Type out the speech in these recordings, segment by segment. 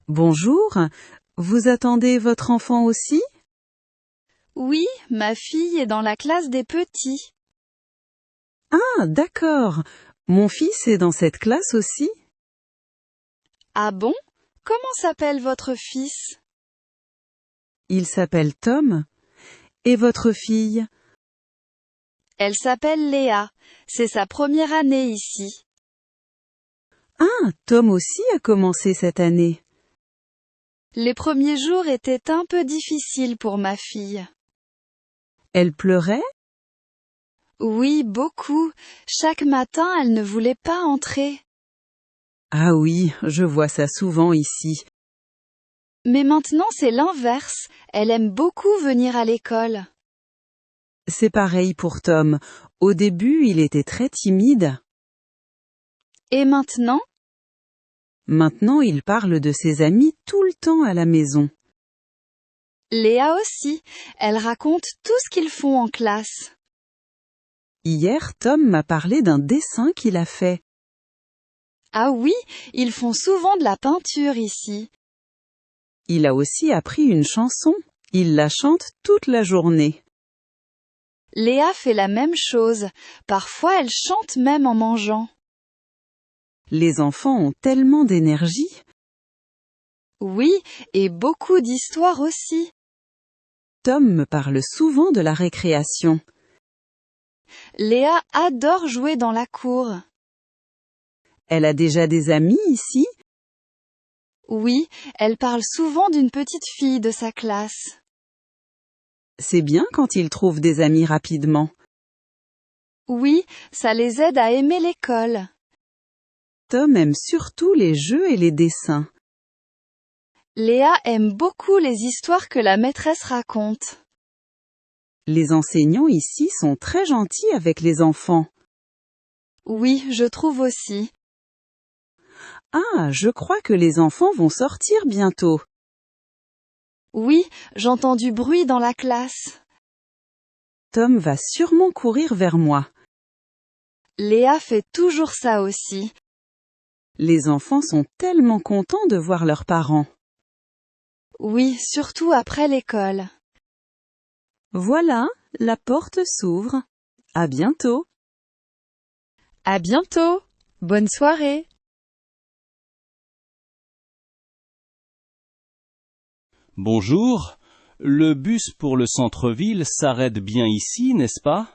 Bonjour, vous attendez votre enfant aussi? Oui, ma fille est dans la classe des petits. Ah, d'accord. Mon fils est dans cette classe aussi. Ah bon? Comment s'appelle votre fils? Il s'appelle Tom. Et votre fille? Elle s'appelle Léa. C'est sa première année ici. Ah, Tom aussi a commencé cette année. Les premiers jours étaient un peu difficiles pour ma fille. Elle pleurait? Oui, beaucoup. Chaque matin, elle ne voulait pas entrer. Ah oui, je vois ça souvent ici. Mais maintenant, c'est l'inverse. Elle aime beaucoup venir à l'école. C'est pareil pour Tom. Au début, il était très timide. Et maintenant? Maintenant, il parle de ses amis tout le temps à la maison. Léa aussi. Elle raconte tout ce qu'ils font en classe. Hier, Tom m'a parlé d'un dessin qu'il a fait. Ah oui, ils font souvent de la peinture ici. Il a aussi appris une chanson. Il la chante toute la journée. Léa fait la même chose. Parfois, elle chante même en mangeant. Les enfants ont tellement d'énergie. Oui, et beaucoup d'histoires aussi. Tom me parle souvent de la récréation. Léa adore jouer dans la cour. Elle a déjà des amis ici? Oui, elle parle souvent d'une petite fille de sa classe. C'est bien quand ils trouvent des amis rapidement. Oui, ça les aide à aimer l'école. Tom aime surtout les jeux et les dessins. Léa aime beaucoup les histoires que la maîtresse raconte. Les enseignants ici sont très gentils avec les enfants. Oui, je trouve aussi. Ah, je crois que les enfants vont sortir bientôt. Oui, j'entends du bruit dans la classe. Tom va sûrement courir vers moi. Léa fait toujours ça aussi. Les enfants sont tellement contents de voir leurs parents. Oui, surtout après l'école. Voilà, la porte s'ouvre. À bientôt. À bientôt. Bonne soirée. Bonjour, le bus pour le centre-ville s'arrête bien ici, n'est-ce pas?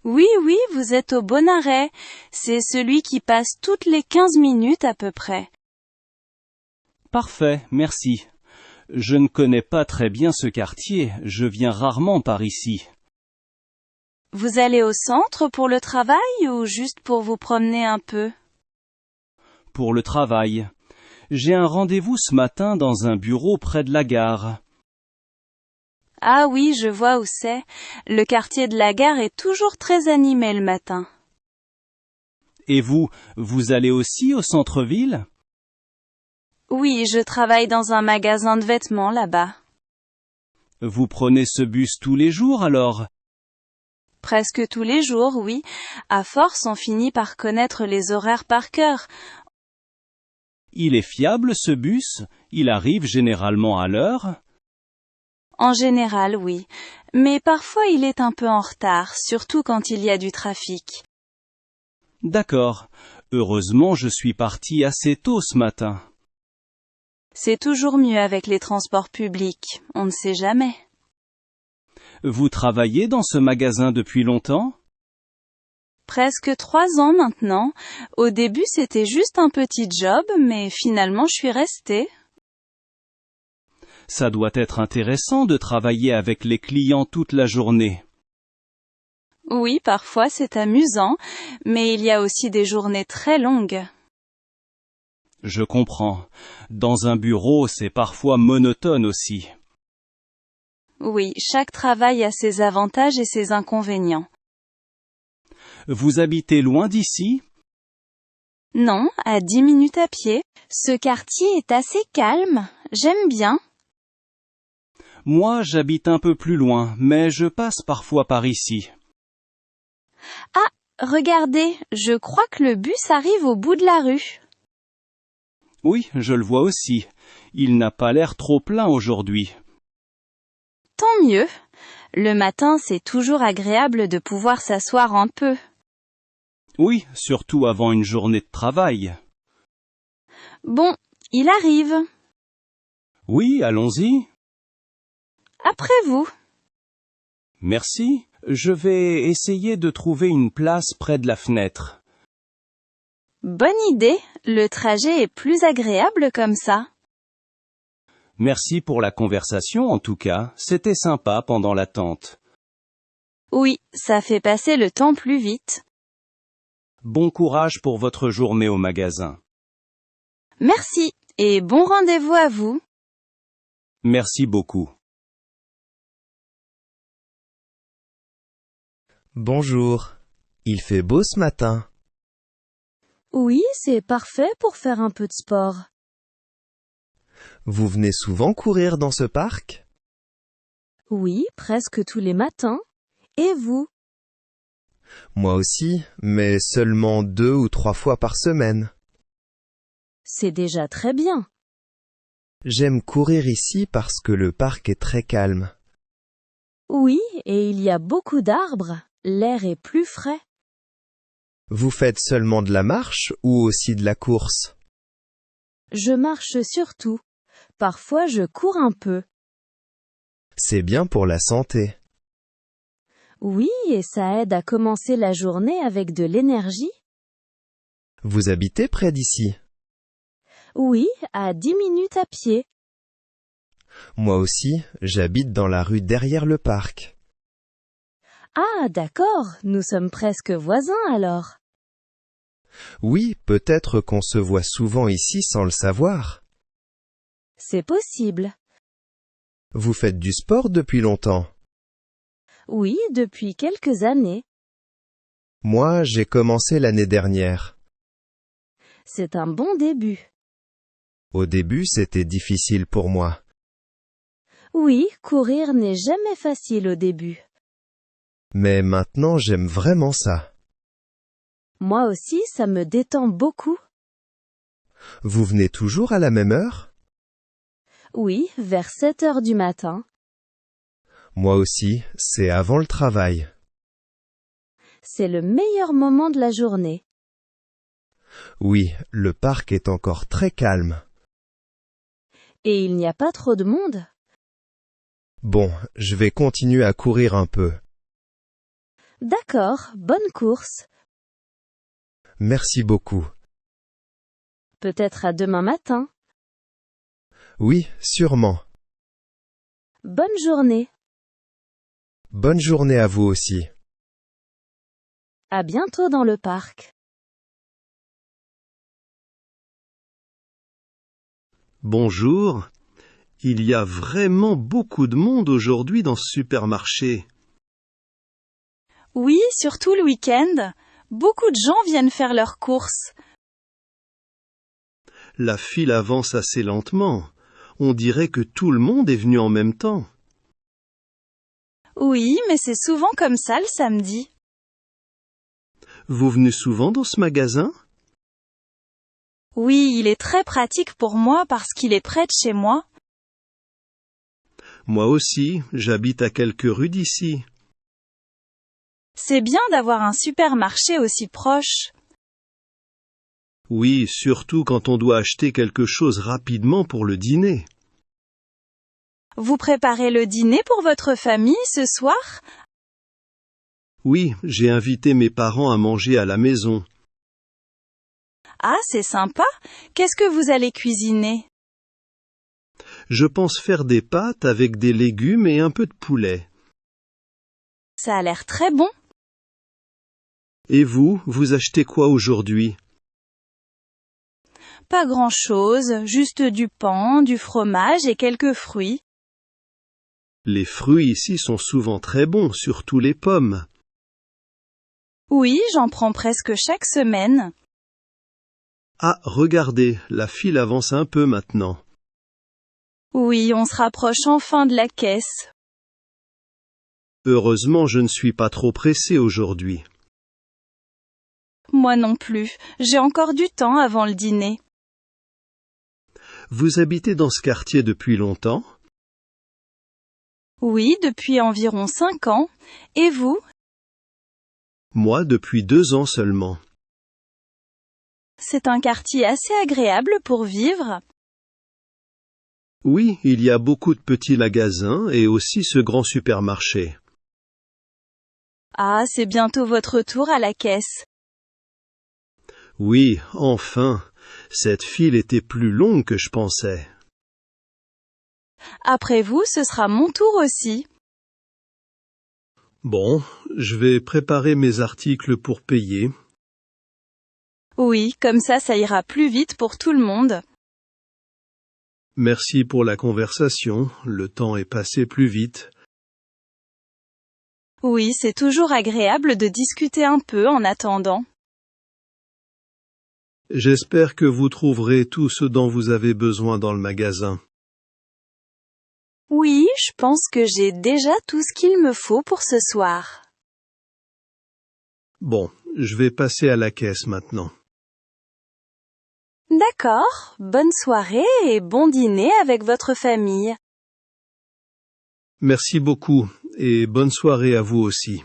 Oui, oui, vous êtes au bon arrêt. C'est celui qui passe toutes les 15 minutes à peu près. Parfait, merci. Je ne connais pas très bien ce quartier, je viens rarement par ici. Vous allez au centre pour le travail ou juste pour vous promener un peu? Pour le travail. J'ai un rendez-vous ce matin dans un bureau près de la gare. Ah oui, je vois où c'est. Le quartier de la gare est toujours très animé le matin. Et vous, vous allez aussi au centre-ville? Oui, je travaille dans un magasin de vêtements là-bas. Vous prenez ce bus tous les jours alors? Presque tous les jours, oui. À force, on finit par connaître les horaires par cœur. Il est fiable ce bus? Il arrive généralement à l'heure? En général, oui. Mais parfois il est un peu en retard, surtout quand il y a du trafic. D'accord. Heureusement, je suis parti assez tôt ce matin. C'est toujours mieux avec les transports publics, on ne sait jamais. Vous travaillez dans ce magasin depuis longtemps? Presque 3 ans maintenant. Au début c'était juste un petit job, mais finalement je suis restée. Ça doit être intéressant de travailler avec les clients toute la journée. Oui, parfois c'est amusant, mais il y a aussi des journées très longues. Je comprends. Dans un bureau, c'est parfois monotone aussi. Oui, chaque travail a ses avantages et ses inconvénients. Vous habitez loin d'ici? Non, à 10 minutes à pied. Ce quartier est assez calme, j'aime bien. Moi, j'habite un peu plus loin, mais je passe parfois par ici. Ah, regardez, je crois que le bus arrive au bout de la rue. Oui, je le vois aussi. Il n'a pas l'air trop plein aujourd'hui. Tant mieux. Le matin, c'est toujours agréable de pouvoir s'asseoir un peu. Oui, surtout avant une journée de travail. Bon, il arrive. Oui, allons-y. Après vous. Merci. Je vais essayer de trouver une place près de la fenêtre. Bonne idée. Le trajet est plus agréable comme ça. Merci pour la conversation en tout cas. C'était sympa pendant l'attente. Oui, ça fait passer le temps plus vite. Bon courage pour votre journée au magasin. Merci, et bon rendez-vous à vous. Merci beaucoup. Bonjour. Il fait beau ce matin. Oui, c'est parfait pour faire un peu de sport. Vous venez souvent courir dans ce parc? Oui, presque tous les matins. Et vous? Moi aussi, mais seulement 2 ou 3 fois par semaine. C'est déjà très bien. J'aime courir ici parce que le parc est très calme. Oui, et il y a beaucoup d'arbres. L'air est plus frais. Vous faites seulement de la marche ou aussi de la course? Je marche surtout. Parfois je cours un peu. C'est bien pour la santé. Oui, et ça aide à commencer la journée avec de l'énergie. Vous habitez près d'ici? Oui, à 10 minutes à pied. Moi aussi, j'habite dans la rue derrière le parc. Ah, d'accord, nous sommes presque voisins alors. Oui, peut-être qu'on se voit souvent ici sans le savoir. C'est possible. Vous faites du sport depuis longtemps? Oui, depuis quelques années. Moi, j'ai commencé l'année dernière. C'est un bon début. Au début, c'était difficile pour moi. Oui, courir n'est jamais facile au début. Mais maintenant, j'aime vraiment ça. Moi aussi, ça me détend beaucoup. Vous venez toujours à la même heure? Oui, vers 7 heures du matin. Moi aussi, c'est avant le travail. C'est le meilleur moment de la journée. Oui, le parc est encore très calme. Et il n'y a pas trop de monde. Bon, je vais continuer à courir un peu. D'accord, bonne course. Merci beaucoup. Peut-être à demain matin. Oui, sûrement. Bonne journée. Bonne journée à vous aussi. À bientôt dans le parc. Bonjour. Il y a vraiment beaucoup de monde aujourd'hui dans ce supermarché. Oui, surtout le week-end. Beaucoup de gens viennent faire leurs courses. La file avance assez lentement. On dirait que tout le monde est venu en même temps. Oui, mais c'est souvent comme ça le samedi. Vous venez souvent dans ce magasin? Oui, il est très pratique pour moi parce qu'il est près de chez moi. Moi aussi, j'habite à quelques rues d'ici. C'est bien d'avoir un supermarché aussi proche. Oui, surtout quand on doit acheter quelque chose rapidement pour le dîner. Vous préparez le dîner pour votre famille ce soir? Oui, j'ai invité mes parents à manger à la maison. Ah, c'est sympa. Qu'est-ce que vous allez cuisiner? Je pense faire des pâtes avec des légumes et un peu de poulet. Ça a l'air très bon. Et vous, vous achetez quoi aujourd'hui? Pas grand-chose, juste du pain, du fromage et quelques fruits. Les fruits ici sont souvent très bons, surtout les pommes. Oui, j'en prends presque chaque semaine. Ah, regardez, la file avance un peu maintenant. Oui, on se rapproche enfin de la caisse. Heureusement, je ne suis pas trop pressé aujourd'hui. Moi non plus, j'ai encore du temps avant le dîner. Vous habitez dans ce quartier depuis longtemps? Oui, depuis environ 5 ans. Et vous? Moi, depuis 2 ans seulement. C'est un quartier assez agréable pour vivre. Oui, il y a beaucoup de petits magasins et aussi ce grand supermarché. Ah, c'est bientôt votre tour à la caisse. Oui, enfin, cette file était plus longue que je pensais. Après vous, ce sera mon tour aussi. Bon, je vais préparer mes articles pour payer. Oui, comme ça ira plus vite pour tout le monde. Merci pour la conversation, le temps est passé plus vite. Oui, c'est toujours agréable de discuter un peu en attendant. J'espère que vous trouverez tout ce dont vous avez besoin dans le magasin. Oui, je pense que j'ai déjà tout ce qu'il me faut pour ce soir. Bon, je vais passer à la caisse maintenant. D'accord, bonne soirée et bon dîner avec votre famille. Merci beaucoup et bonne soirée à vous aussi.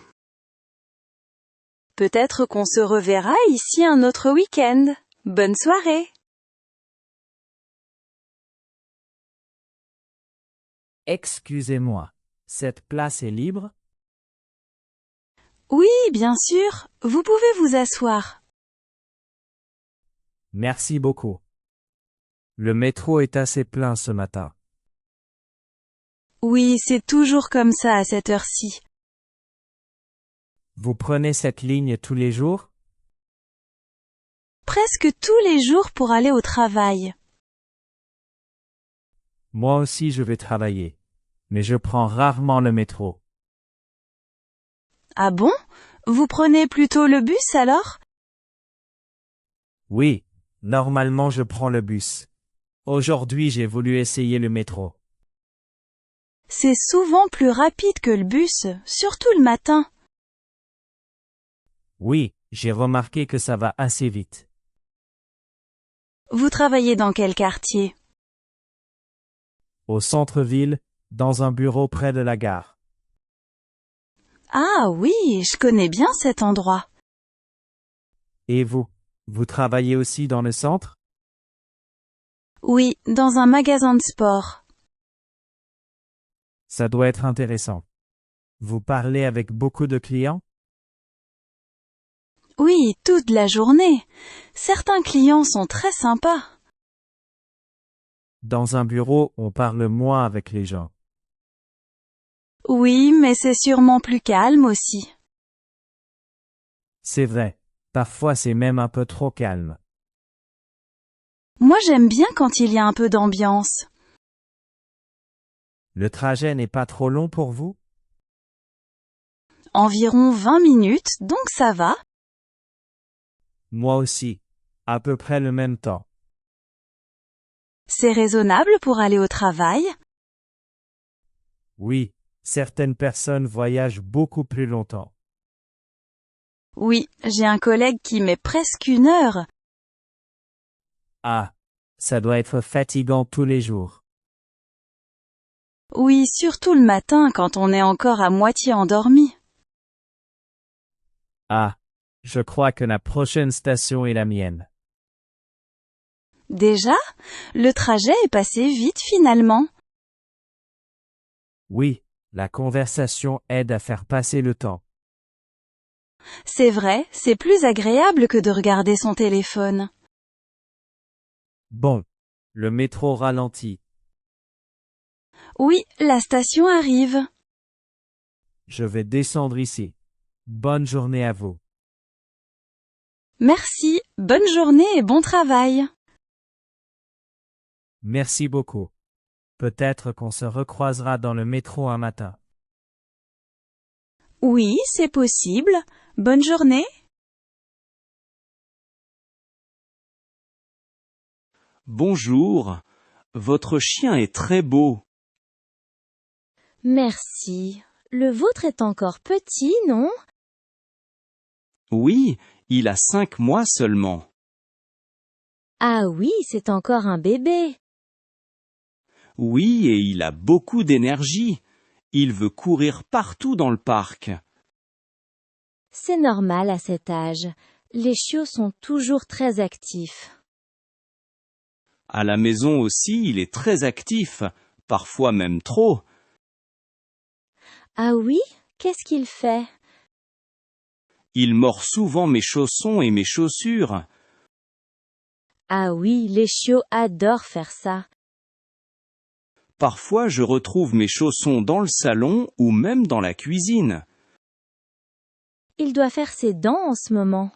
Peut-être qu'on se reverra ici un autre week-end. Bonne soirée. Excusez-moi, cette place est libre? Oui, bien sûr, vous pouvez vous asseoir. Merci beaucoup. Le métro est assez plein ce matin. Oui, c'est toujours comme ça à cette heure-ci. Vous prenez cette ligne tous les jours? Presque tous les jours pour aller au travail. Moi aussi je vais travailler, mais je prends rarement le métro. Ah bon? Vous prenez plutôt le bus alors? Oui, normalement je prends le bus. Aujourd'hui j'ai voulu essayer le métro. C'est souvent plus rapide que le bus, surtout le matin. Oui, j'ai remarqué que ça va assez vite. Vous travaillez dans quel quartier? Au centre-ville, dans un bureau près de la gare. Ah oui, je connais bien cet endroit. Et vous, vous travaillez aussi dans le centre? Oui, dans un magasin de sport. Ça doit être intéressant. Vous parlez avec beaucoup de clients? Oui, toute la journée. Certains clients sont très sympas. Dans un bureau, on parle moins avec les gens. Oui, mais c'est sûrement plus calme aussi. C'est vrai. Parfois c'est même un peu trop calme. Moi j'aime bien quand il y a un peu d'ambiance. Le trajet n'est pas trop long pour vous? Environ 20 minutes, donc ça va. Moi aussi. À peu près le même temps. C'est raisonnable pour aller au travail. Oui, certaines personnes voyagent beaucoup plus longtemps. Oui, j'ai un collègue qui met presque 1 heure. Ah, ça doit être fatigant tous les jours. Oui, surtout le matin quand on est encore à moitié endormi. Ah, je crois que la prochaine station est la mienne. Déjà, le trajet est passé vite finalement. Oui, la conversation aide à faire passer le temps. C'est vrai, c'est plus agréable que de regarder son téléphone. Bon, le métro ralentit. Oui, la station arrive. Je vais descendre ici. Bonne journée à vous. Merci, bonne journée et bon travail. Merci beaucoup. Peut-être qu'on se recroisera dans le métro un matin. Oui, c'est possible. Bonne journée. Bonjour. Votre chien est très beau. Merci. Le vôtre est encore petit, non? Oui, il a 5 mois seulement. Ah oui, c'est encore un bébé. Oui, et il a beaucoup d'énergie. Il veut courir partout dans le parc. C'est normal à cet âge. Les chiots sont toujours très actifs. À la maison aussi, il est très actif, parfois même trop. Ah oui? Qu'est-ce qu'il fait? Il mord souvent mes chaussons et mes chaussures. Ah oui, les chiots adorent faire ça. Parfois, je retrouve mes chaussons dans le salon ou même dans la cuisine. Il doit faire ses dents en ce moment.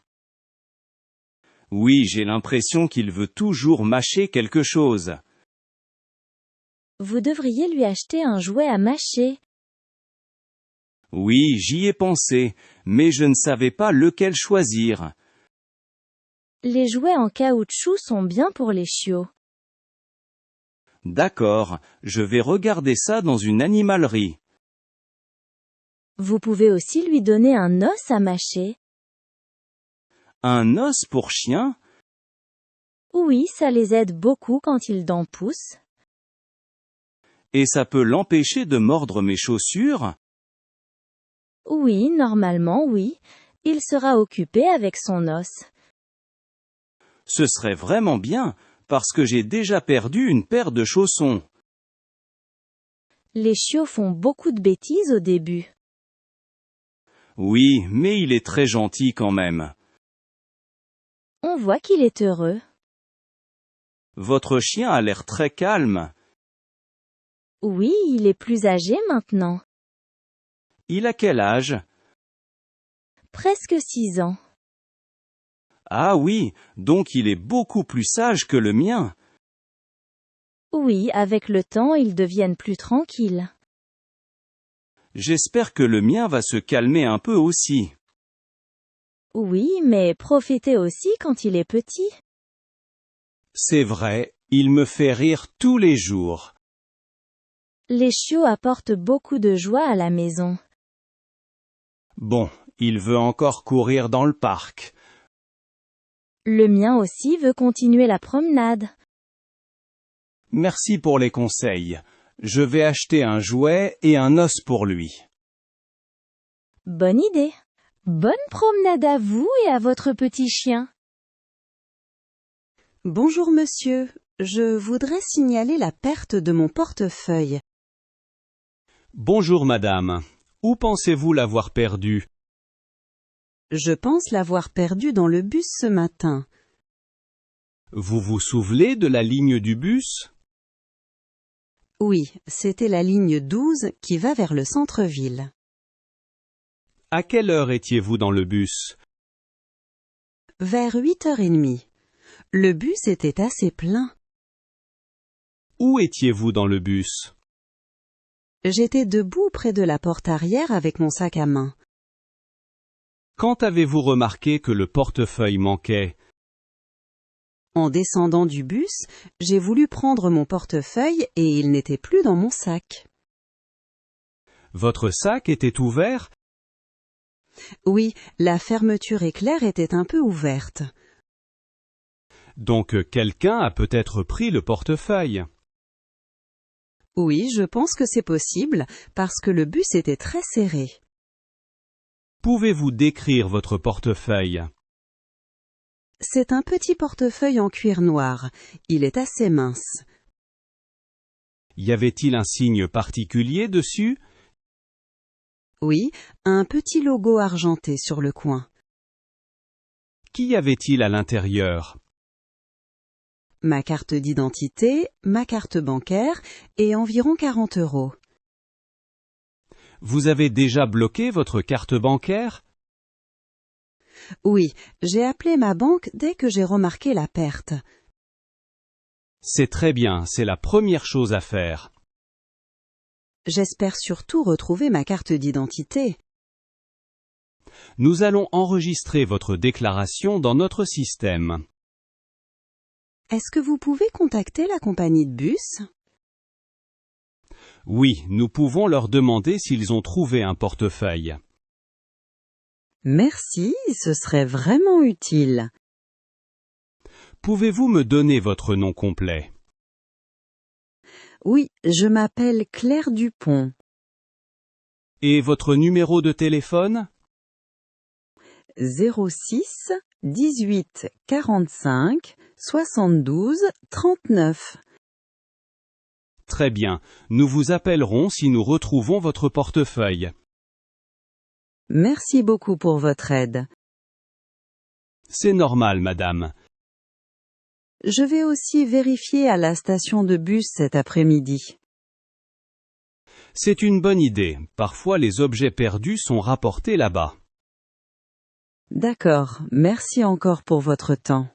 Oui, j'ai l'impression qu'il veut toujours mâcher quelque chose. Vous devriez lui acheter un jouet à mâcher. Oui, j'y ai pensé, mais je ne savais pas lequel choisir. Les jouets en caoutchouc sont bien pour les chiots. D'accord, je vais regarder ça dans une animalerie. Vous pouvez aussi lui donner un os à mâcher. Un os pour chien? Oui, ça les aide beaucoup quand ils en poussent. Et ça peut l'empêcher de mordre mes chaussures? Oui, normalement oui. Il sera occupé avec son os. Ce serait vraiment bien, parce que j'ai déjà perdu une paire de chaussons. Les chiots font beaucoup de bêtises au début. Oui, mais il est très gentil quand même. On voit qu'il est heureux. Votre chien a l'air très calme. Oui, il est plus âgé maintenant. Il a quel âge? Presque 6 ans. Ah oui, donc il est beaucoup plus sage que le mien. Oui, avec le temps, ils deviennent plus tranquilles. J'espère que le mien va se calmer un peu aussi. Oui, mais profitez aussi quand il est petit. C'est vrai, il me fait rire tous les jours. Les chiots apportent beaucoup de joie à la maison. Bon, il veut encore courir dans le parc. Le mien aussi veut continuer la promenade. Merci pour les conseils. Je vais acheter un jouet et un os pour lui. Bonne idée. Bonne promenade à vous et à votre petit chien. Bonjour monsieur, je voudrais signaler la perte de mon portefeuille. Bonjour madame. Où pensez-vous l'avoir perdu? Je pense l'avoir perdu dans le bus ce matin. Vous vous souvenez de la ligne du bus? Oui, c'était la ligne 12 qui va vers le centre-ville. À quelle heure étiez-vous dans le bus? Vers 8h30. Le bus était assez plein. Où étiez-vous dans le bus? J'étais debout près de la porte arrière avec mon sac à main. Quand avez-vous remarqué que le portefeuille manquait? En descendant du bus, j'ai voulu prendre mon portefeuille et il n'était plus dans mon sac. Votre sac était ouvert? Oui, la fermeture éclair était un peu ouverte. Donc quelqu'un a peut-être pris le portefeuille. Oui, je pense que c'est possible, parce que le bus était très serré. Pouvez-vous décrire votre portefeuille? C'est un petit portefeuille en cuir noir. Il est assez mince. Y avait-il un signe particulier dessus? Oui, un petit logo argenté sur le coin. Qu'y avait-il à l'intérieur? Ma carte d'identité, ma carte bancaire et environ 40 €. Vous avez déjà bloqué votre carte bancaire? Oui, j'ai appelé ma banque dès que j'ai remarqué la perte. C'est très bien, c'est la première chose à faire. J'espère surtout retrouver ma carte d'identité. Nous allons enregistrer votre déclaration dans notre système. Est-ce que vous pouvez contacter la compagnie de bus? Oui, nous pouvons leur demander s'ils ont trouvé un portefeuille. Merci, ce serait vraiment utile. Pouvez-vous me donner votre nom complet? Oui, je m'appelle Claire Dupont. Et votre numéro de téléphone? 06 18 45 72 39. Très bien, nous vous appellerons si nous retrouvons votre portefeuille. Merci beaucoup pour votre aide. C'est normal, madame. Je vais aussi vérifier à la station de bus cet après-midi. C'est une bonne idée. Parfois les objets perdus sont rapportés là-bas. D'accord, merci encore pour votre temps.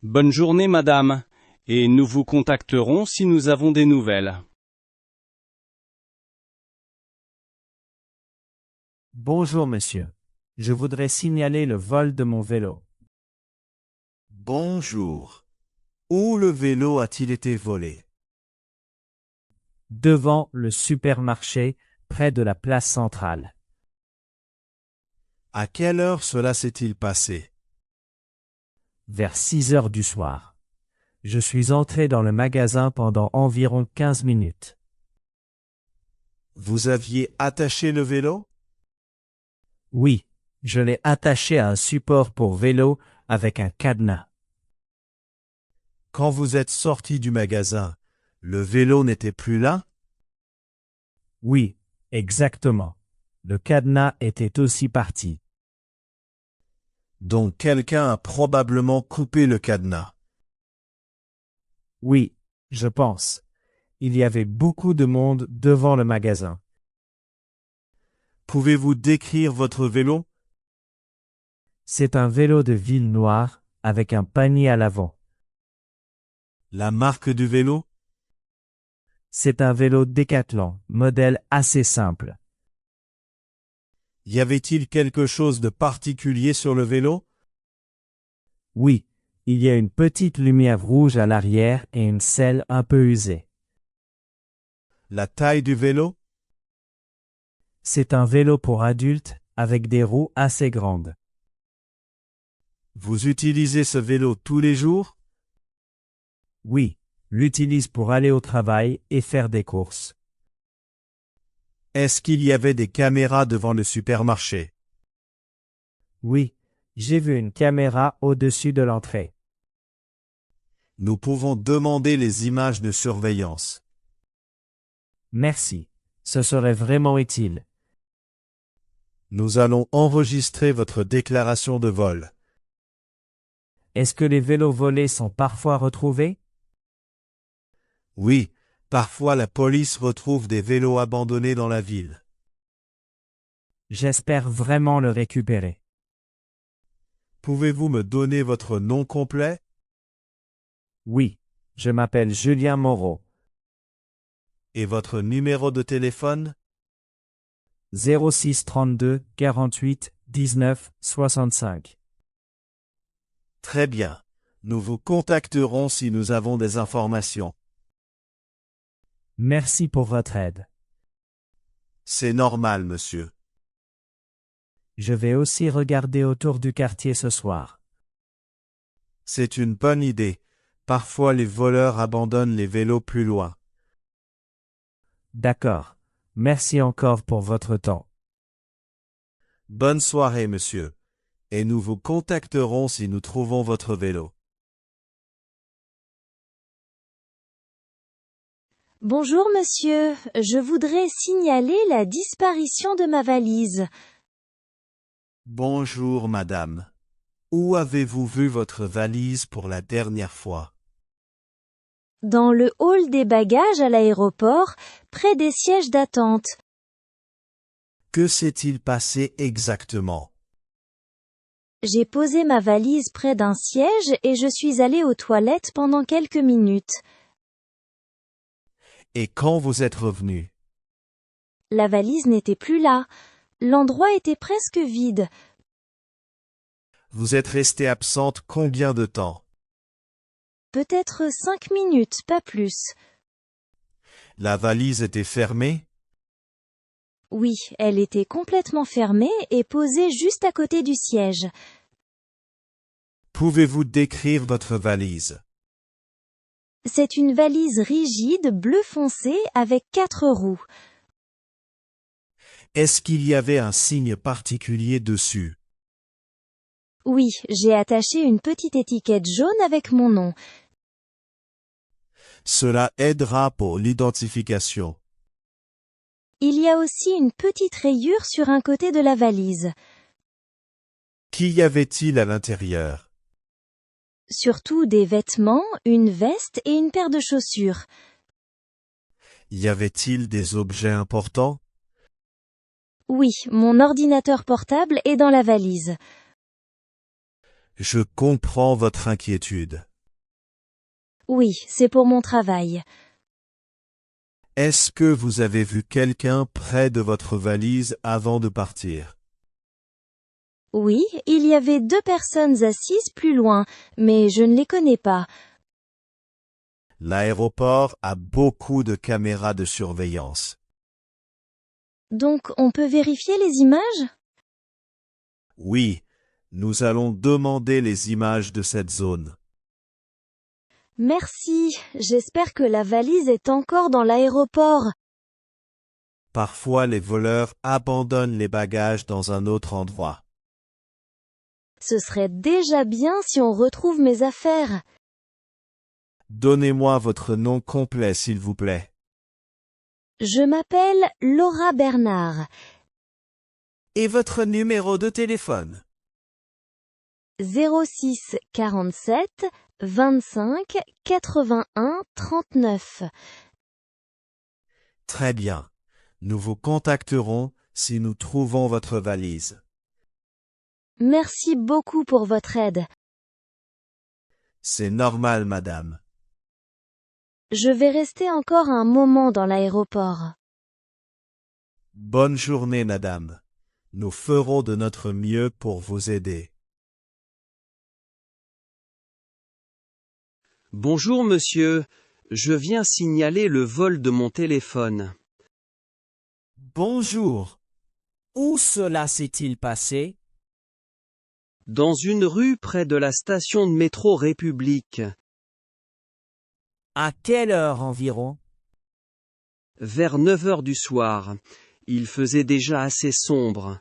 Bonne journée, madame. Et nous vous contacterons si nous avons des nouvelles. Bonjour monsieur. Je voudrais signaler le vol de mon vélo. Bonjour. Où le vélo a-t-il été volé? Devant le supermarché, près de la place centrale. À quelle heure cela s'est-il passé? Vers 6 heures du soir. Je suis entré dans le magasin pendant environ 15 minutes. Vous aviez attaché le vélo? Oui, je l'ai attaché à un support pour vélo avec un cadenas. Quand vous êtes sorti du magasin, le vélo n'était plus là? Oui, exactement. Le cadenas était aussi parti. Donc quelqu'un a probablement coupé le cadenas. Oui, je pense. Il y avait beaucoup de monde devant le magasin. Pouvez-vous décrire votre vélo? C'est un vélo de ville noir avec un panier à l'avant. La marque du vélo? C'est un vélo Décathlon, modèle assez simple. Y avait-il quelque chose de particulier sur le vélo? Oui, il y a une petite lumière rouge à l'arrière et une selle un peu usée. La taille du vélo? C'est un vélo pour adultes avec des roues assez grandes. Vous utilisez ce vélo tous les jours? Oui, l'utilise pour aller au travail et faire des courses. Est-ce qu'il y avait des caméras devant le supermarché? Oui, j'ai vu une caméra au-dessus de l'entrée. Nous pouvons demander les images de surveillance. Merci, ce serait vraiment utile. Nous allons enregistrer votre déclaration de vol. Est-ce que les vélos volés sont parfois retrouvés? Oui, parfois la police retrouve des vélos abandonnés dans la ville. J'espère vraiment le récupérer. Pouvez-vous me donner votre nom complet? Oui, je m'appelle Julien Moreau. Et votre numéro de téléphone? 06 32 48 19 65. Très bien. Nous vous contacterons si nous avons des informations. Merci pour votre aide. C'est normal, monsieur. Je vais aussi regarder autour du quartier ce soir. C'est une bonne idée. Parfois les voleurs abandonnent les vélos plus loin. D'accord. Merci encore pour votre temps. Bonne soirée, monsieur. Et nous vous contacterons si nous trouvons votre vélo. Bonjour monsieur, je voudrais signaler la disparition de ma valise. Bonjour, madame. Où avez-vous vu votre valise pour la dernière fois? Dans le hall des bagages à l'aéroport, près des sièges d'attente. Que s'est-il passé exactement? J'ai posé ma valise près d'un siège et je suis allée aux toilettes pendant quelques minutes. Et quand vous êtes revenu? La valise n'était plus là. L'endroit était presque vide. Vous êtes restée absente combien de temps? Peut-être 5 minutes, pas plus. La valise était fermée? Oui, elle était complètement fermée et posée juste à côté du siège. Pouvez-vous décrire votre valise? C'est une valise rigide bleu foncé avec 4 roues. Est-ce qu'il y avait un signe particulier dessus? Oui, j'ai attaché une petite étiquette jaune avec mon nom. Cela aidera pour l'identification. Il y a aussi une petite rayure sur un côté de la valise. Qu'y avait-il à l'intérieur? Surtout des vêtements, une veste et une paire de chaussures. Y avait-il des objets importants? Oui, mon ordinateur portable est dans la valise. Je comprends votre inquiétude. Oui, c'est pour mon travail. Est-ce que vous avez vu quelqu'un près de votre valise avant de partir? Oui, il y avait 2 personnes assises plus loin, mais je ne les connais pas. L'aéroport a beaucoup de caméras de surveillance. Donc, on peut vérifier les images? Oui, nous allons demander les images de cette zone. Merci, j'espère que la valise est encore dans l'aéroport. Parfois les voleurs abandonnent les bagages dans un autre endroit. Ce serait déjà bien si on retrouve mes affaires. Donnez-moi votre nom complet s'il vous plaît. Je m'appelle Laura Bernard. Et votre numéro de téléphone? 06 47 25 81 39. Très bien. Nous vous contacterons si nous trouvons votre valise. Merci beaucoup pour votre aide. C'est normal, madame. Je vais rester encore un moment dans l'aéroport. Bonne journée, madame. Nous ferons de notre mieux pour vous aider. Bonjour monsieur, je viens signaler le vol de mon téléphone. Bonjour. Où cela s'est-il passé? Dans une rue près de la station de métro République. À quelle heure environ? Vers 9 heures du soir. Il faisait déjà assez sombre.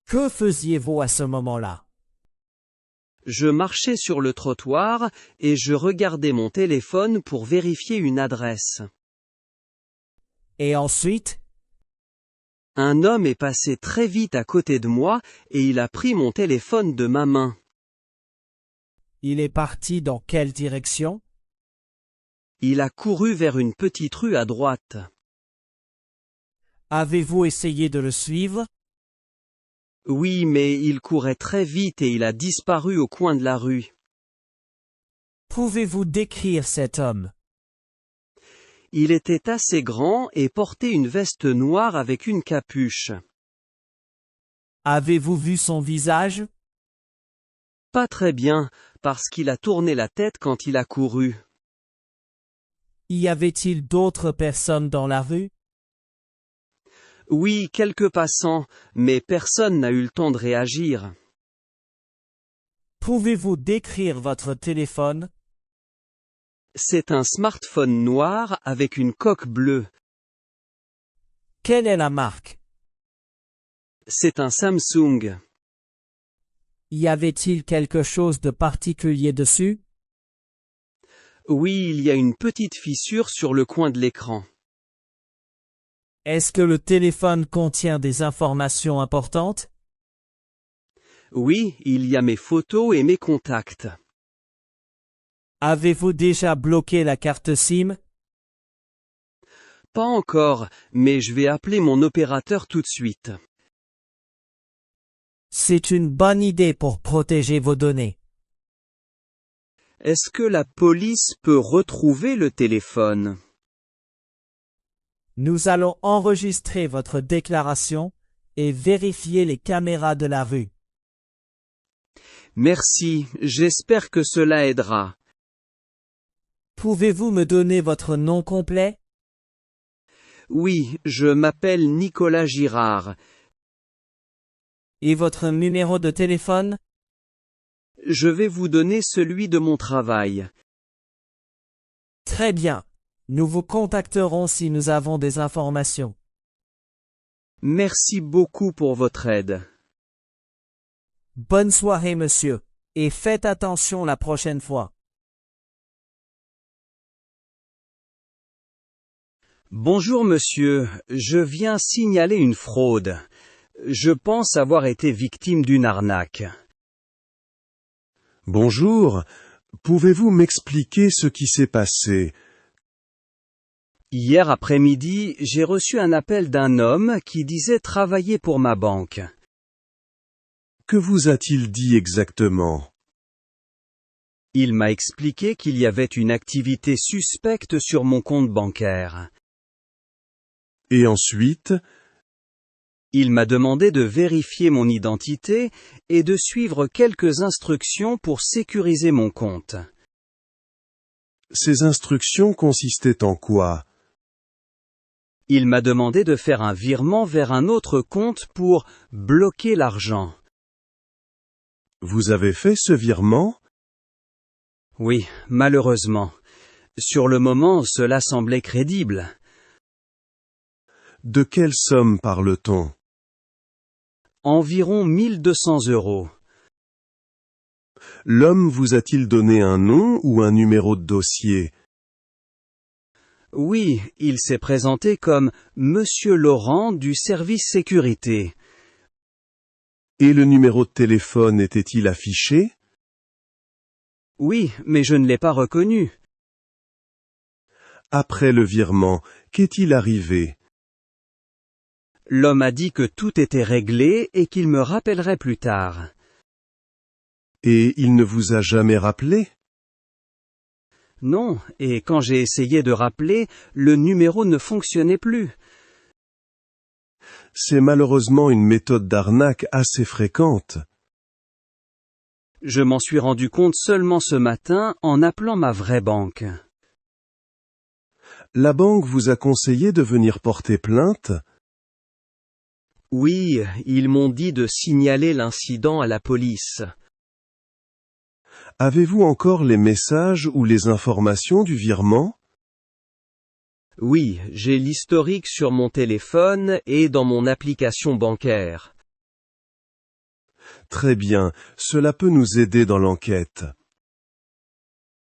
Que faisiez-vous à ce moment-là? Je marchais sur le trottoir et je regardais mon téléphone pour vérifier une adresse. Et ensuite? Un homme est passé très vite à côté de moi et il a pris mon téléphone de ma main. Il est parti dans quelle direction? Il a couru vers une petite rue à droite. Avez-vous essayé de le suivre? Oui, mais il courait très vite et il a disparu au coin de la rue. Pouvez-vous décrire cet homme? Il était assez grand et portait une veste noire avec une capuche. Avez-vous vu son visage? Pas très bien, parce qu'il a tourné la tête quand il a couru. Y avait-il d'autres personnes dans la rue? Oui, quelques passants, mais personne n'a eu le temps de réagir. Pouvez-vous décrire votre téléphone? C'est un smartphone noir avec une coque bleue. Quelle est la marque? C'est un Samsung. Y avait-il quelque chose de particulier dessus? Oui, il y a une petite fissure sur le coin de l'écran. Est-ce que le téléphone contient des informations importantes? Oui, il y a mes photos et mes contacts. Avez-vous déjà bloqué la carte SIM? Pas encore, mais je vais appeler mon opérateur tout de suite. C'est une bonne idée pour protéger vos données. Est-ce que la police peut retrouver le téléphone? Nous allons enregistrer votre déclaration et vérifier les caméras de la rue. Merci, j'espère que cela aidera. Pouvez-vous me donner votre nom complet? Oui, je m'appelle Nicolas Girard. Et votre numéro de téléphone? Je vais vous donner celui de mon travail. Très bien. Nous vous contacterons si nous avons des informations. Merci beaucoup pour votre aide. Bonne soirée, monsieur, et faites attention la prochaine fois. Bonjour monsieur, je viens signaler une fraude. Je pense avoir été victime d'une arnaque. Bonjour. Pouvez-vous m'expliquer ce qui s'est passé? Hier après-midi, j'ai reçu un appel d'un homme qui disait travailler pour ma banque. Que vous a-t-il dit exactement? Il m'a expliqué qu'il y avait une activité suspecte sur mon compte bancaire. Et ensuite? Il m'a demandé de vérifier mon identité et de suivre quelques instructions pour sécuriser mon compte. Ces instructions consistaient en quoi? Il m'a demandé de faire un virement vers un autre compte pour bloquer l'argent. Vous avez fait ce virement? Oui, malheureusement. Sur le moment, cela semblait crédible. De quelle somme parle-t-on? Environ 1200 €. L'homme vous a-t-il donné un nom ou un numéro de dossier? Oui, il s'est présenté comme Monsieur Laurent du service sécurité. Et le numéro de téléphone était-il affiché? Oui, mais je ne l'ai pas reconnu. Après le virement, qu'est-il arrivé? L'homme a dit que tout était réglé et qu'il me rappellerait plus tard. Et il ne vous a jamais rappelé? Non, et quand j'ai essayé de rappeler, le numéro ne fonctionnait plus. C'est malheureusement une méthode d'arnaque assez fréquente. Je m'en suis rendu compte seulement ce matin en appelant ma vraie banque. La banque vous a conseillé de venir porter plainte? Oui, ils m'ont dit de signaler l'incident à la police. Avez-vous encore les messages ou les informations du virement? Oui, j'ai l'historique sur mon téléphone et dans mon application bancaire. Très bien, cela peut nous aider dans l'enquête.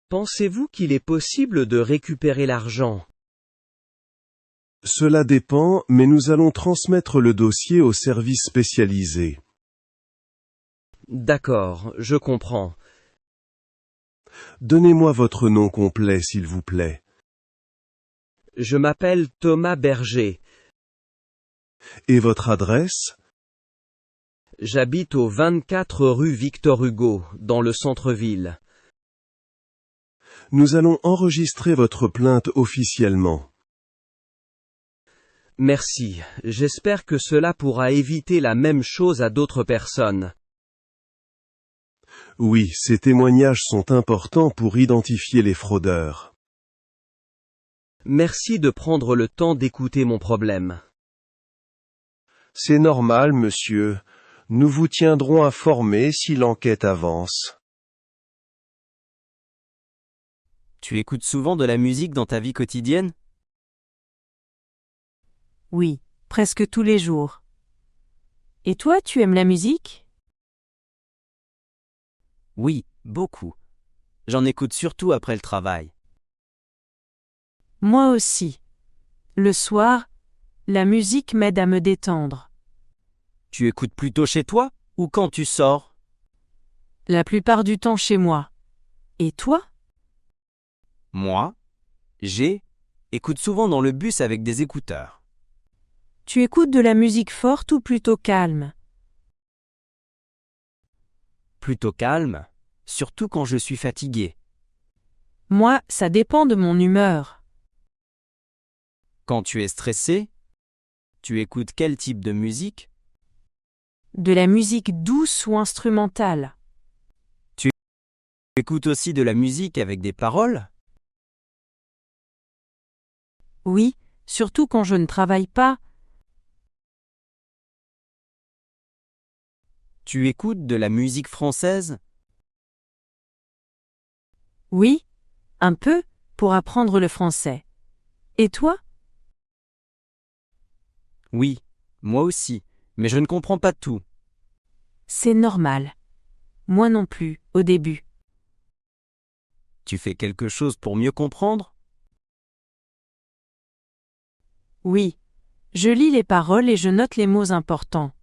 Pensez-vous qu'il est possible de récupérer l'argent? Cela dépend, mais nous allons transmettre le dossier au service spécialisé. D'accord, je comprends. Donnez-moi votre nom complet, s'il vous plaît. Je m'appelle Thomas Berger. Et votre adresse? J'habite au 24 rue Victor Hugo, dans le centre-ville. Nous allons enregistrer votre plainte officiellement. Merci, j'espère que cela pourra éviter la même chose à d'autres personnes. Oui, ces témoignages sont importants pour identifier les fraudeurs. Merci de prendre le temps d'écouter mon problème. C'est normal, monsieur. Nous vous tiendrons informés si l'enquête avance. Tu écoutes souvent de la musique dans ta vie quotidienne? Oui, presque tous les jours. Et toi, tu aimes la musique? Oui, beaucoup. J'en écoute surtout après le travail. Moi aussi. Le soir, la musique m'aide à me détendre. Tu écoutes plutôt chez toi ou quand tu sors? La plupart du temps chez moi. Et toi? Moi, écoute souvent dans le bus avec des écouteurs. Tu écoutes de la musique forte ou plutôt calme? Plutôt calme, surtout quand je suis fatigué. Moi, ça dépend de mon humeur. Quand tu es stressé, tu écoutes quel type de musique? De la musique douce ou instrumentale? Tu écoutes aussi de la musique avec des paroles? Oui, surtout quand je ne travaille pas. Tu écoutes de la musique française? Oui, un peu, pour apprendre le français. Et toi? Oui, moi aussi, mais je ne comprends pas tout. C'est normal. Moi non plus, au début. Tu fais quelque chose pour mieux comprendre? Oui. Je lis les paroles et je note les mots importants.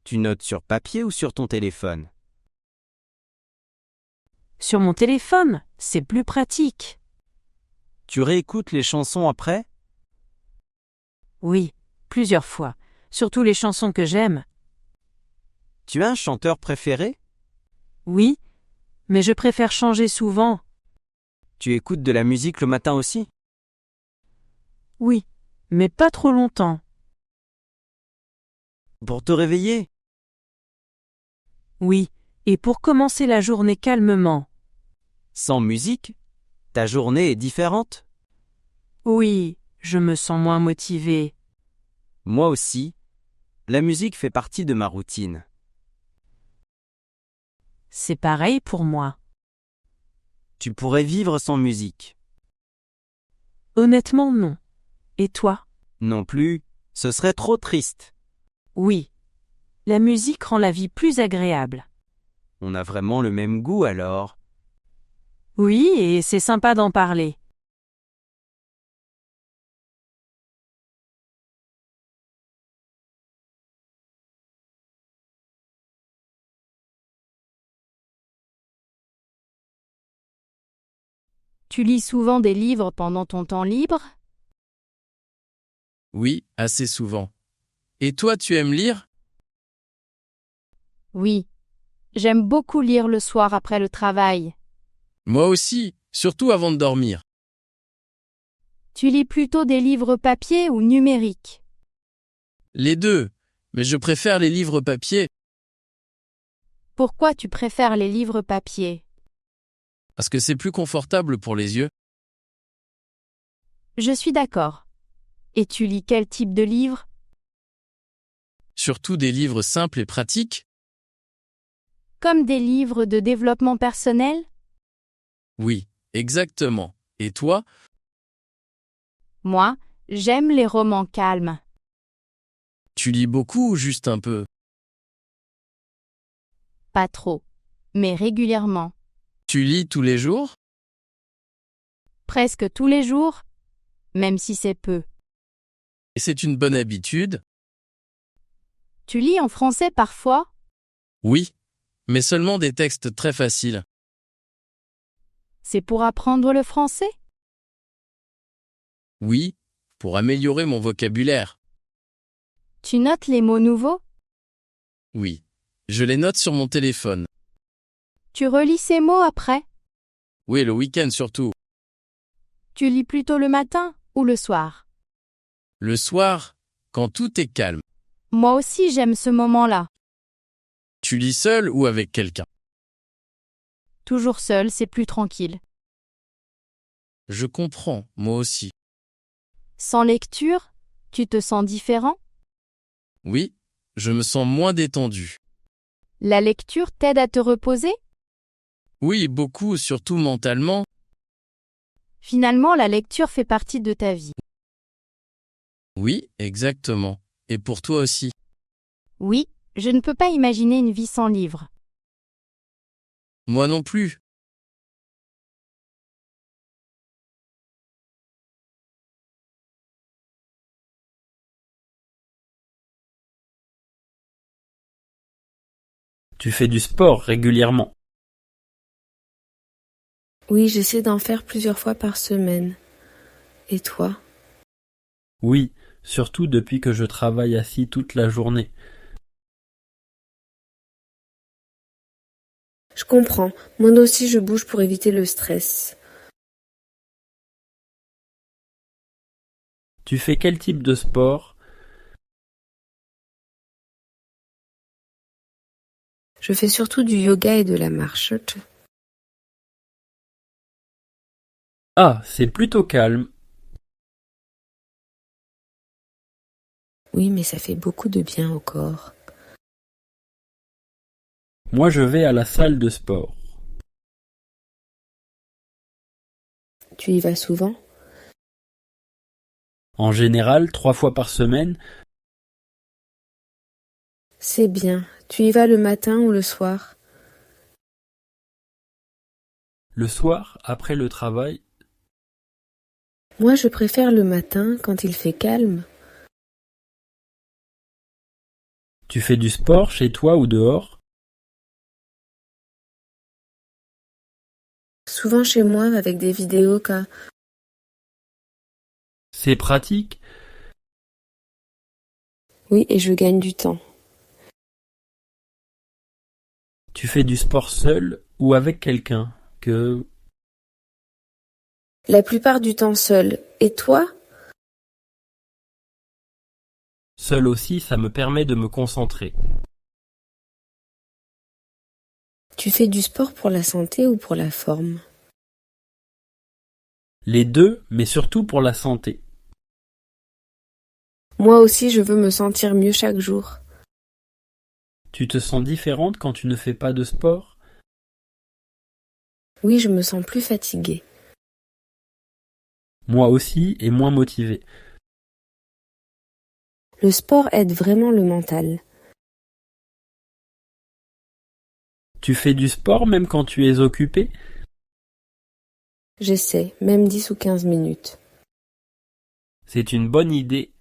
Tu notes sur papier ou sur ton téléphone? Sur mon téléphone, c'est plus pratique. Tu réécoutes les chansons après? Oui, plusieurs fois. Surtout les chansons que j'aime. Tu as un chanteur préféré? Oui, mais je préfère changer souvent. Tu écoutes de la musique le matin aussi? Oui, mais pas trop longtemps. Pour te réveiller? Oui, et pour commencer la journée calmement. Sans musique, ta journée est différente? Oui, je me sens moins motivée. Moi aussi. La musique fait partie de ma routine. C'est pareil pour moi. Tu pourrais vivre sans musique? Honnêtement, non. Et toi? Non plus, ce serait trop triste. Oui. La musique rend la vie plus agréable. On a vraiment le même goût alors. Oui, et c'est sympa d'en parler. Tu lis souvent des livres pendant ton temps libre? Oui, assez souvent. Et toi, tu aimes lire? Oui. J'aime beaucoup lire le soir après le travail. Moi aussi, surtout avant de dormir. Tu lis plutôt des livres papier ou numériques? Les deux, mais je préfère les livres papier. Pourquoi tu préfères les livres papier? Parce que c'est plus confortable pour les yeux. Je suis d'accord. Et tu lis quel type de livre? Surtout des livres simples et pratiques. Comme des livres de développement personnel? Oui, exactement. Et toi? Moi, j'aime les romans calmes. Tu lis beaucoup ou juste un peu? Pas trop, mais régulièrement. Tu lis tous les jours? Presque tous les jours, même si c'est peu. Et c'est une bonne habitude? Tu lis en français parfois? Oui, mais seulement des textes très faciles. C'est pour apprendre le français? Oui, pour améliorer mon vocabulaire. Tu notes les mots nouveaux? Oui, je les note sur mon téléphone. Tu relis ces mots après? Oui, le week-end surtout. Tu lis plutôt le matin ou le soir? Le soir, quand tout est calme. Moi aussi j'aime ce moment-là. Tu lis seul ou avec quelqu'un? Toujours seul, c'est plus tranquille. Je comprends, moi aussi. Sans lecture, tu te sens différent? Oui, je me sens moins détendu. La lecture t'aide à te reposer? Oui, beaucoup, surtout mentalement. Finalement, la lecture fait partie de ta vie. Oui, exactement. Et pour toi aussi. Oui, je ne peux pas imaginer une vie sans livre. Moi non plus. Tu fais du sport régulièrement? Oui, j'essaie d'en faire plusieurs fois par semaine. Et toi? Oui, surtout depuis que je travaille assis toute la journée. Je comprends. Moi aussi, je bouge pour éviter le stress. Tu fais quel type de sport? Je fais surtout du yoga et de la marche. Ah, c'est plutôt calme. Oui, mais ça fait beaucoup de bien au corps. Moi, je vais à la salle de sport. Tu y vas souvent? En général, 3 fois par semaine. C'est bien. Tu y vas le matin ou le soir? Le soir, après le travail. Moi, je préfère le matin quand il fait calme. Tu fais du sport chez toi ou dehors? Souvent chez moi avec des vidéos car C'est pratique. oui, et je gagne du temps. Tu fais du sport seul ou avec quelqu'un La plupart du temps seul. Et toi? Seul aussi, ça me permet de me concentrer. Tu fais du sport pour la santé ou pour la forme? Les deux, mais surtout pour la santé. Moi aussi, je veux me sentir mieux chaque jour. Tu te sens différente quand tu ne fais pas de sport? Oui, je me sens plus fatiguée. Moi aussi, et moins motivée. Le sport aide vraiment le mental. Tu fais du sport même quand tu es occupé? J'essaie, même 10 ou 15 minutes. C'est une bonne idée.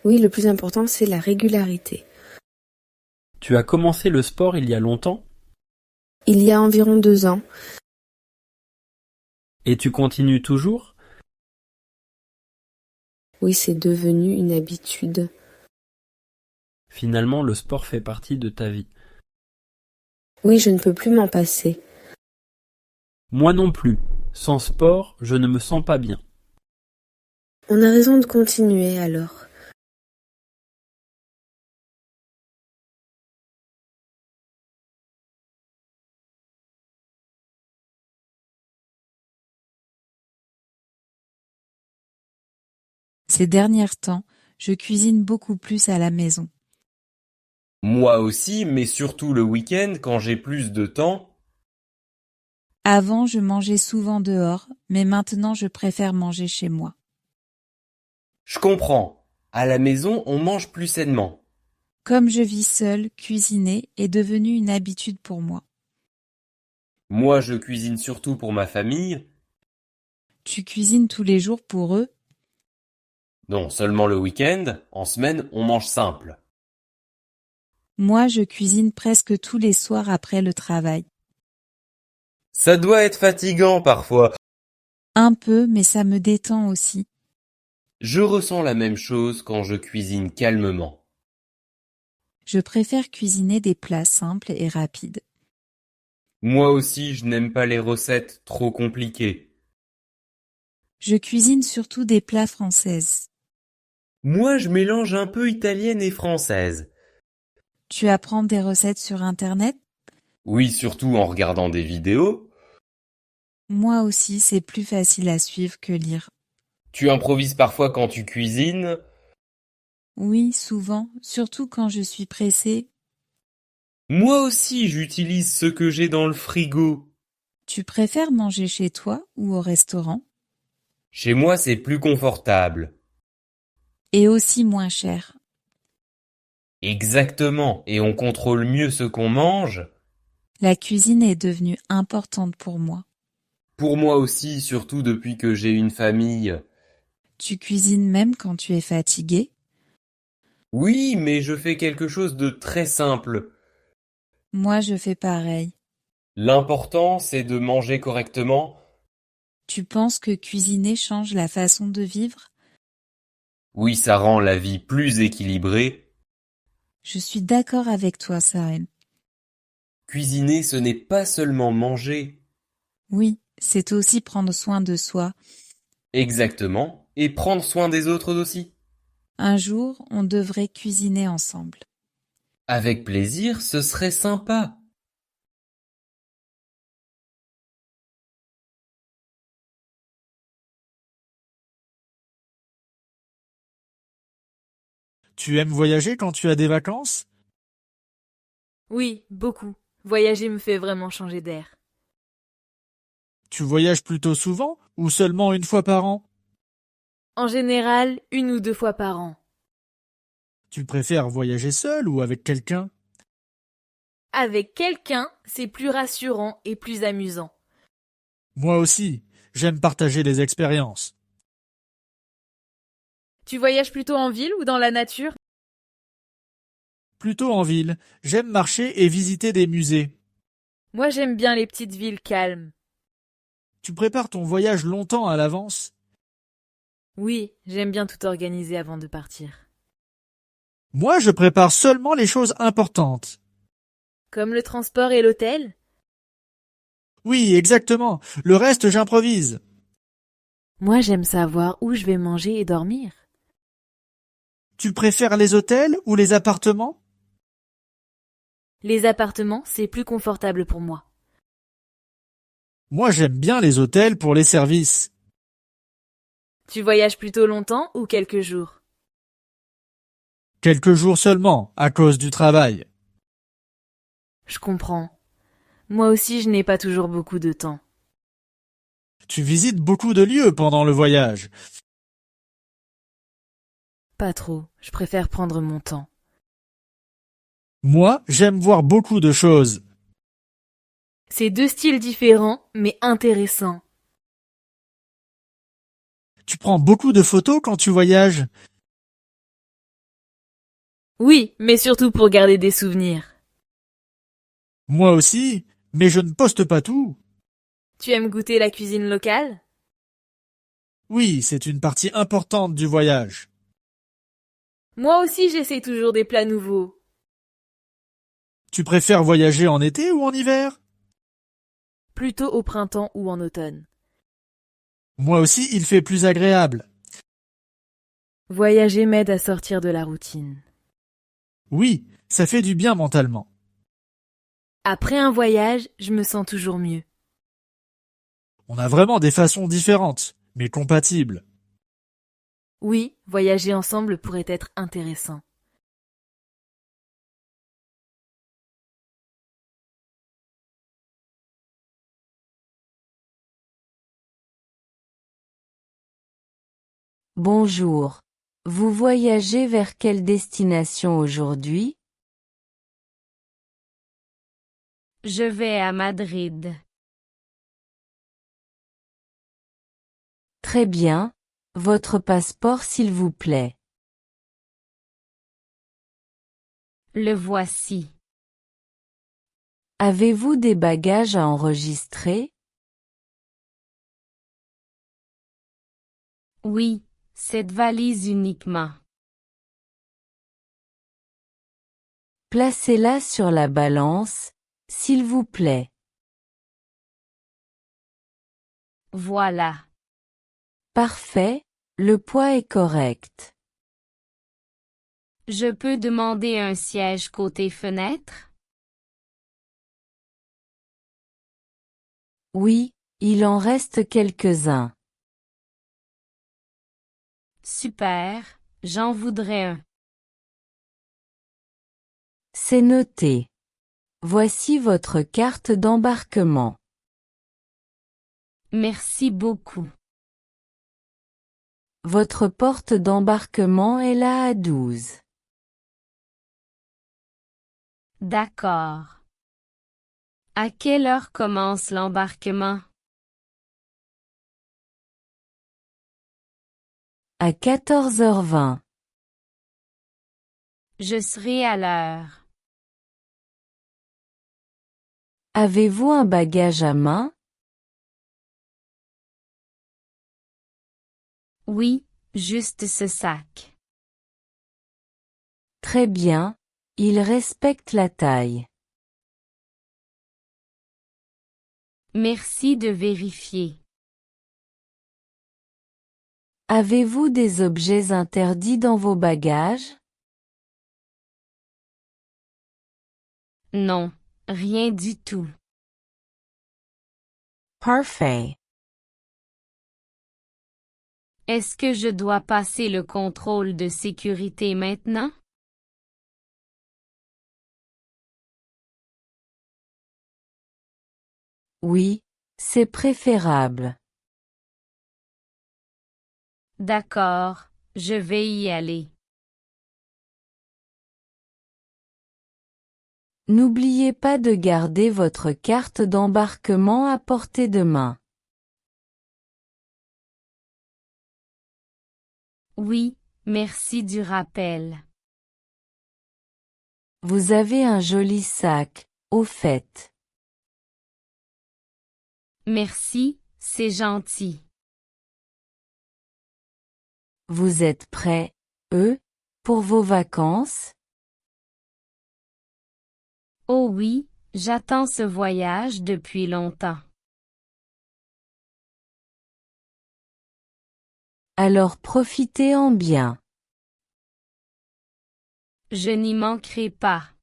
Oui, le plus important, c'est la régularité. Tu as commencé le sport il y a longtemps? Il y a environ 2 ans. Et tu continues toujours? Oui, c'est devenu une habitude. Finalement, le sport fait partie de ta vie. Oui, je ne peux plus m'en passer. Moi non plus. Sans sport, je ne me sens pas bien. On a raison de continuer alors. Ces derniers temps, je cuisine beaucoup plus à la maison. Moi aussi, mais surtout le week-end quand j'ai plus de temps. Avant, je mangeais souvent dehors, mais maintenant je préfère manger chez moi. Je comprends. À la maison, on mange plus sainement. Comme je vis seule, cuisiner est devenu une habitude pour moi. Moi, je cuisine surtout pour ma famille. Tu cuisines tous les jours pour eux? Non, seulement le week-end. En semaine, on mange simple. Moi, je cuisine presque tous les soirs après le travail. Ça doit être fatigant parfois. Un peu, mais ça me détend aussi. Je ressens la même chose quand je cuisine calmement. Je préfère cuisiner des plats simples et rapides. Moi aussi, je n'aime pas les recettes trop compliquées. Je cuisine surtout des plats françaises. Moi, je mélange un peu italienne et française. Tu apprends des recettes sur Internet? Oui, surtout en regardant des vidéos. Moi aussi, c'est plus facile à suivre que lire. Tu improvises parfois quand tu cuisines? Oui, souvent, surtout quand je suis pressée. Moi aussi, j'utilise ce que j'ai dans le frigo. Tu préfères manger chez toi ou au restaurant? Chez moi, c'est plus confortable. Et aussi moins cher. Exactement, et on contrôle mieux ce qu'on mange. La cuisine est devenue importante pour moi. Pour moi aussi, surtout depuis que j'ai une famille. Tu cuisines même quand tu es fatigué? Oui, mais je fais quelque chose de très simple. Moi, je fais pareil. L'important, c'est de manger correctement. Tu penses que cuisiner change la façon de vivre? Oui, ça rend la vie plus équilibrée. Je suis d'accord avec toi, Sahem. Cuisiner, ce n'est pas seulement manger. Oui, c'est aussi prendre soin de soi. Exactement, et prendre soin des autres aussi. Un jour, on devrait cuisiner ensemble. Avec plaisir, ce serait sympa. Tu aimes voyager quand tu as des vacances? Oui, beaucoup. Voyager me fait vraiment changer d'air. Tu voyages plutôt souvent ou seulement une fois par an? En général, 1 ou 2 fois par an. Tu préfères voyager seul ou avec quelqu'un? Avec quelqu'un, c'est plus rassurant et plus amusant. Moi aussi, j'aime partager les expériences. Tu voyages plutôt en ville ou dans la nature? Plutôt en ville, j'aime marcher et visiter des musées. Moi, j'aime bien les petites villes calmes. Tu prépares ton voyage longtemps à l'avance? Oui, j'aime bien tout organiser avant de partir. Moi, je prépare seulement les choses importantes. Comme le transport et l'hôtel? Oui, exactement. Le reste, j'improvise. Moi, j'aime savoir où je vais manger et dormir. Tu préfères les hôtels ou les appartements? Les appartements, c'est plus confortable pour moi. Moi, j'aime bien les hôtels pour les services. Tu voyages plutôt longtemps ou quelques jours? Quelques jours seulement, à cause du travail. Je comprends. Moi aussi, je n'ai pas toujours beaucoup de temps. Tu visites beaucoup de lieux pendant le voyage. Pas trop, je préfère prendre mon temps. Moi, j'aime voir beaucoup de choses. C'est 2 styles différents, mais intéressants. Tu prends beaucoup de photos quand tu voyages? Oui, mais surtout pour garder des souvenirs. Moi aussi, mais je ne poste pas tout. Tu aimes goûter la cuisine locale? Oui, c'est une partie importante du voyage. Moi aussi, j'essaie toujours des plats nouveaux. Tu préfères voyager en été ou en hiver? Plutôt au printemps ou en automne. Moi aussi, il fait plus agréable. Voyager m'aide à sortir de la routine. Oui, ça fait du bien mentalement. Après un voyage, je me sens toujours mieux. On a vraiment des façons différentes, mais compatibles. Oui, voyager ensemble pourrait être intéressant. Bonjour. Vous voyagez vers quelle destination aujourd'hui? Je vais à Madrid. Très bien. Votre passeport s'il vous plaît. Le voici. Avez-vous des bagages à enregistrer? Oui, cette valise uniquement. Placez-la sur la balance, s'il vous plaît. Voilà. Parfait, le poids est correct. Je peux demander un siège côté fenêtre? Oui, il en reste quelques-uns. Super, j'en voudrais un. C'est noté. Voici votre carte d'embarquement. Merci beaucoup. Votre porte d'embarquement est là à 12. D'accord. À quelle heure commence l'embarquement? À 14h20. Je serai à l'heure. Avez-vous un bagage à main? Oui, juste ce sac. Très bien, il respecte la taille. Merci de vérifier. Avez-vous des objets interdits dans vos bagages? Non, rien du tout. Parfait. Est-ce que je dois passer le contrôle de sécurité maintenant? Oui, C'est préférable. D'accord, je vais y aller. N'oubliez pas de garder votre carte d'embarquement à portée de main. Oui, merci du rappel. Vous avez un joli sac, au fait. Merci, c'est gentil. Vous êtes prêts, pour vos vacances? Oh oui, j'attends ce voyage depuis longtemps. Alors profitez-en bien. Je n'y manquerai pas.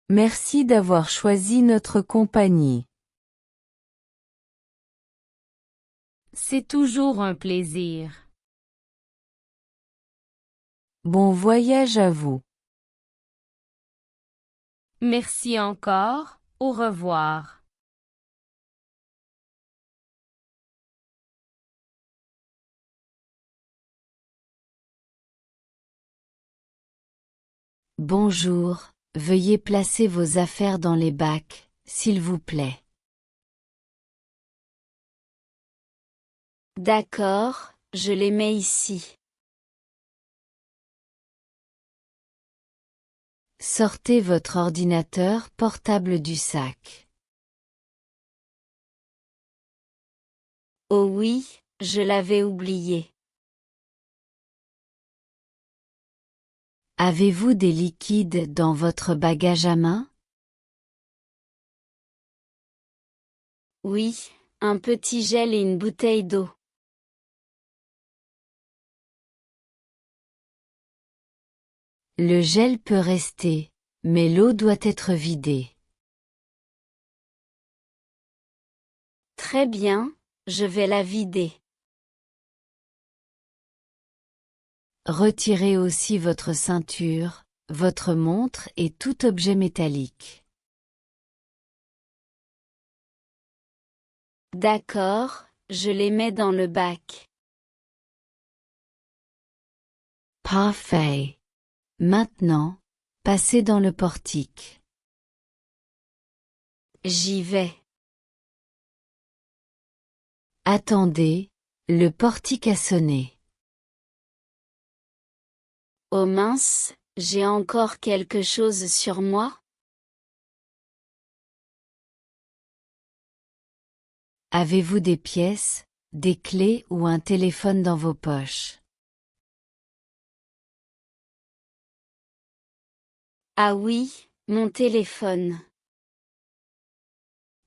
Merci d'avoir choisi notre compagnie. C'est toujours un plaisir. Bon voyage à vous. Merci encore, au revoir. Bonjour, veuillez placer vos affaires dans les bacs, s'il vous plaît. D'accord, je les mets ici. Sortez votre ordinateur portable du sac. Oh oui, je l'avais oublié. Avez-vous des liquides dans votre bagage à main? Oui, un petit gel et une bouteille d'eau. Le gel peut rester, mais l'eau doit être vidée. Très bien, je vais la vider. Retirez aussi votre ceinture, votre montre et tout objet métallique. D'accord, je les mets dans le bac. Parfait. Maintenant, passez dans le portique. J'y vais. Attendez, le portique a sonné. Oh mince, j'ai encore quelque chose sur moi? Avez-vous des pièces, des clés ou un téléphone dans vos poches? Ah oui, mon téléphone.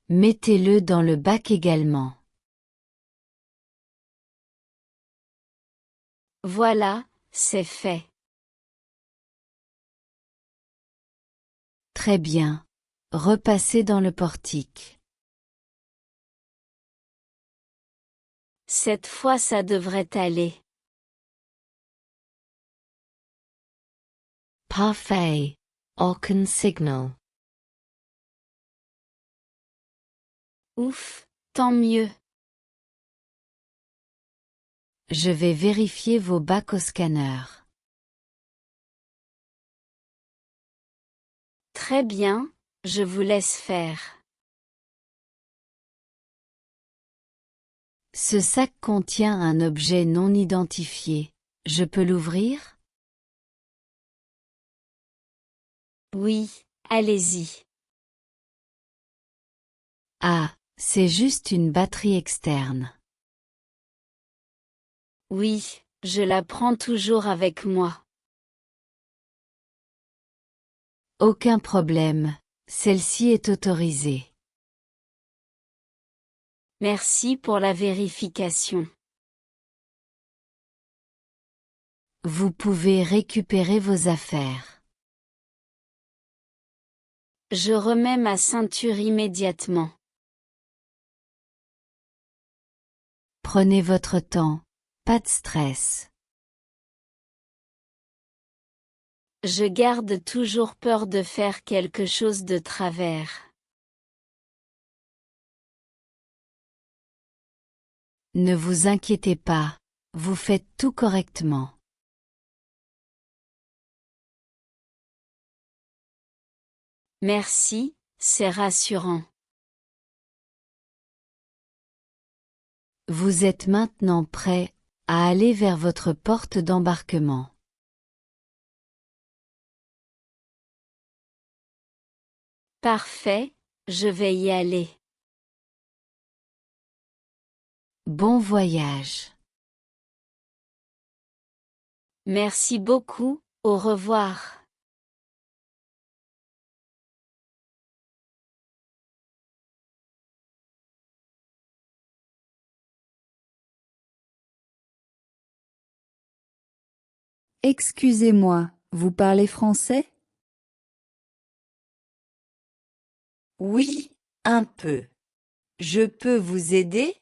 Mettez-le dans le bac également. Voilà, c'est fait. Très bien. Repassez dans le portique. Cette fois ça devrait aller. Parfait. Aucun signal. Ouf, tant mieux. Je vais vérifier vos bacs au scanner. Très bien, je vous laisse faire. Ce sac contient un objet non identifié. Je peux l'ouvrir? Oui, allez-y. Ah, c'est juste une batterie externe. Oui, je la prends toujours avec moi. Aucun problème, celle-ci est autorisée. Merci pour la vérification. Vous pouvez récupérer vos affaires. Je remets ma ceinture immédiatement. Prenez votre temps, pas de stress. Je garde toujours peur de faire quelque chose de travers. Ne vous inquiétez pas, vous faites tout correctement. Merci, c'est rassurant. Vous êtes maintenant prêt à aller vers votre porte d'embarquement. Parfait, je vais y aller. Bon voyage. Merci beaucoup, au revoir. Excusez-moi, vous parlez français? Oui, un peu. Je peux vous aider?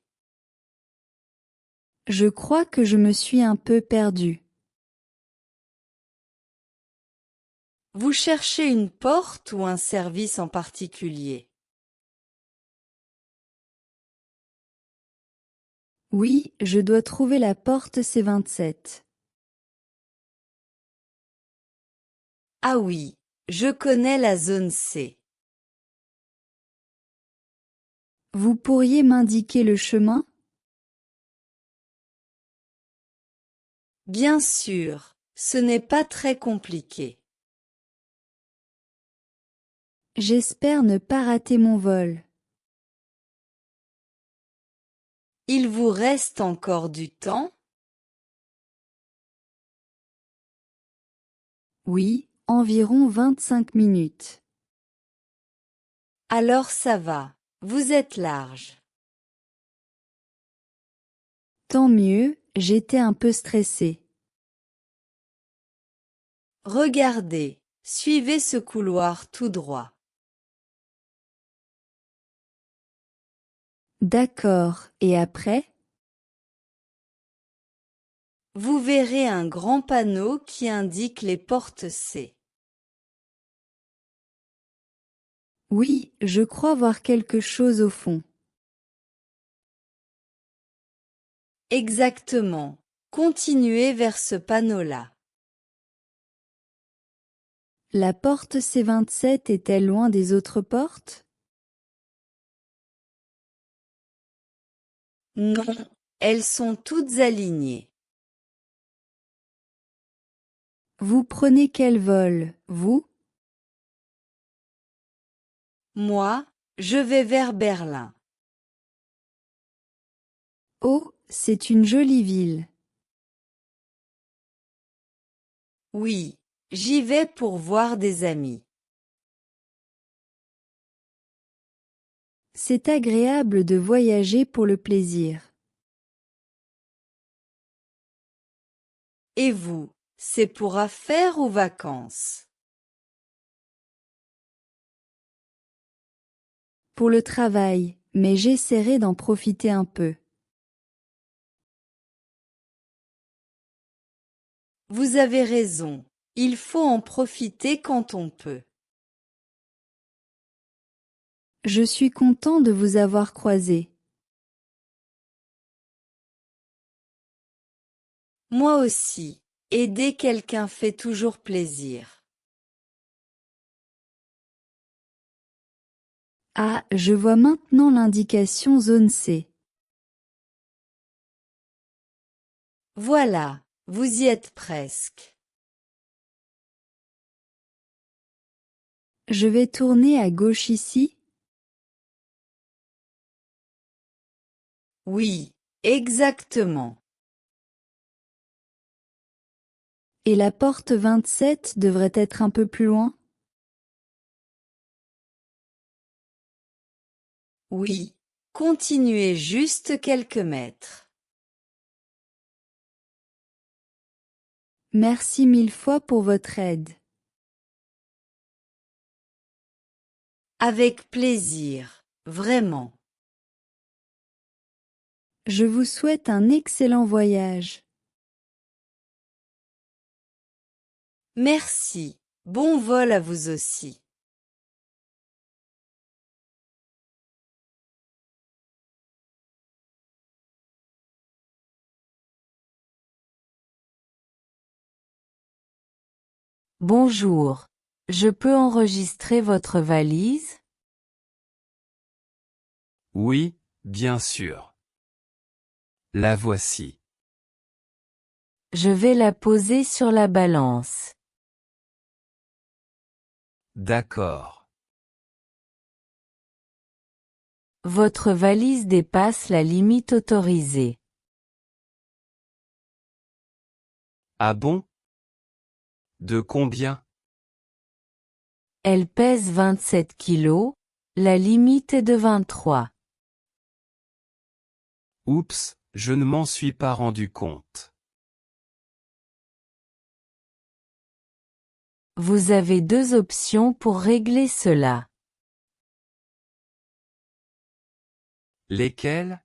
Je crois que je me suis un peu perdue. Vous cherchez une porte ou un service en particulier? Oui, je dois trouver la porte C27. Ah oui, je connais la zone C. Vous pourriez m'indiquer le chemin? Bien sûr, ce n'est pas très compliqué. J'espère ne pas rater mon vol. Il vous reste encore du temps? Oui, environ 25 minutes. Alors ça va, vous êtes large. Tant mieux, j'étais un peu stressée. Regardez, suivez ce couloir tout droit. D'accord, et après? Vous verrez un grand panneau qui indique les portes C. Oui, je crois voir quelque chose au fond. Exactement. Continuez vers ce panneau-là. La porte C27 est-elle loin des autres portes? Non, elles sont toutes alignées. Vous prenez quel vol, vous? Moi, je vais vers Berlin. Oh, c'est une jolie ville. Oui, j'y vais pour voir des amis. C'est agréable de voyager pour le plaisir. Et vous, c'est pour affaires ou vacances? Pour le travail, mais j'essaierai d'en profiter un peu. Vous avez raison, il faut en profiter quand on peut. Je suis content de vous avoir croisé. Moi aussi, aider quelqu'un fait toujours plaisir. Ah, je vois maintenant l'indication zone C. Voilà, vous y êtes presque. Je vais tourner à gauche ici. Oui, exactement. Et la porte 27 devrait être un peu plus loin? Oui, continuez juste quelques mètres. Merci 1000 fois pour votre aide. Avec plaisir, vraiment. Je vous souhaite un excellent voyage. Merci, bon vol à vous aussi. Bonjour. Je peux enregistrer votre valise? Oui, bien sûr. La voici. Je vais la poser sur la balance. D'accord. Votre valise dépasse la limite autorisée. Ah bon? De combien? Elle pèse 27 kilos, la limite est de 23. Oups, je ne m'en suis pas rendu compte. Vous avez deux options pour régler cela. Lesquels?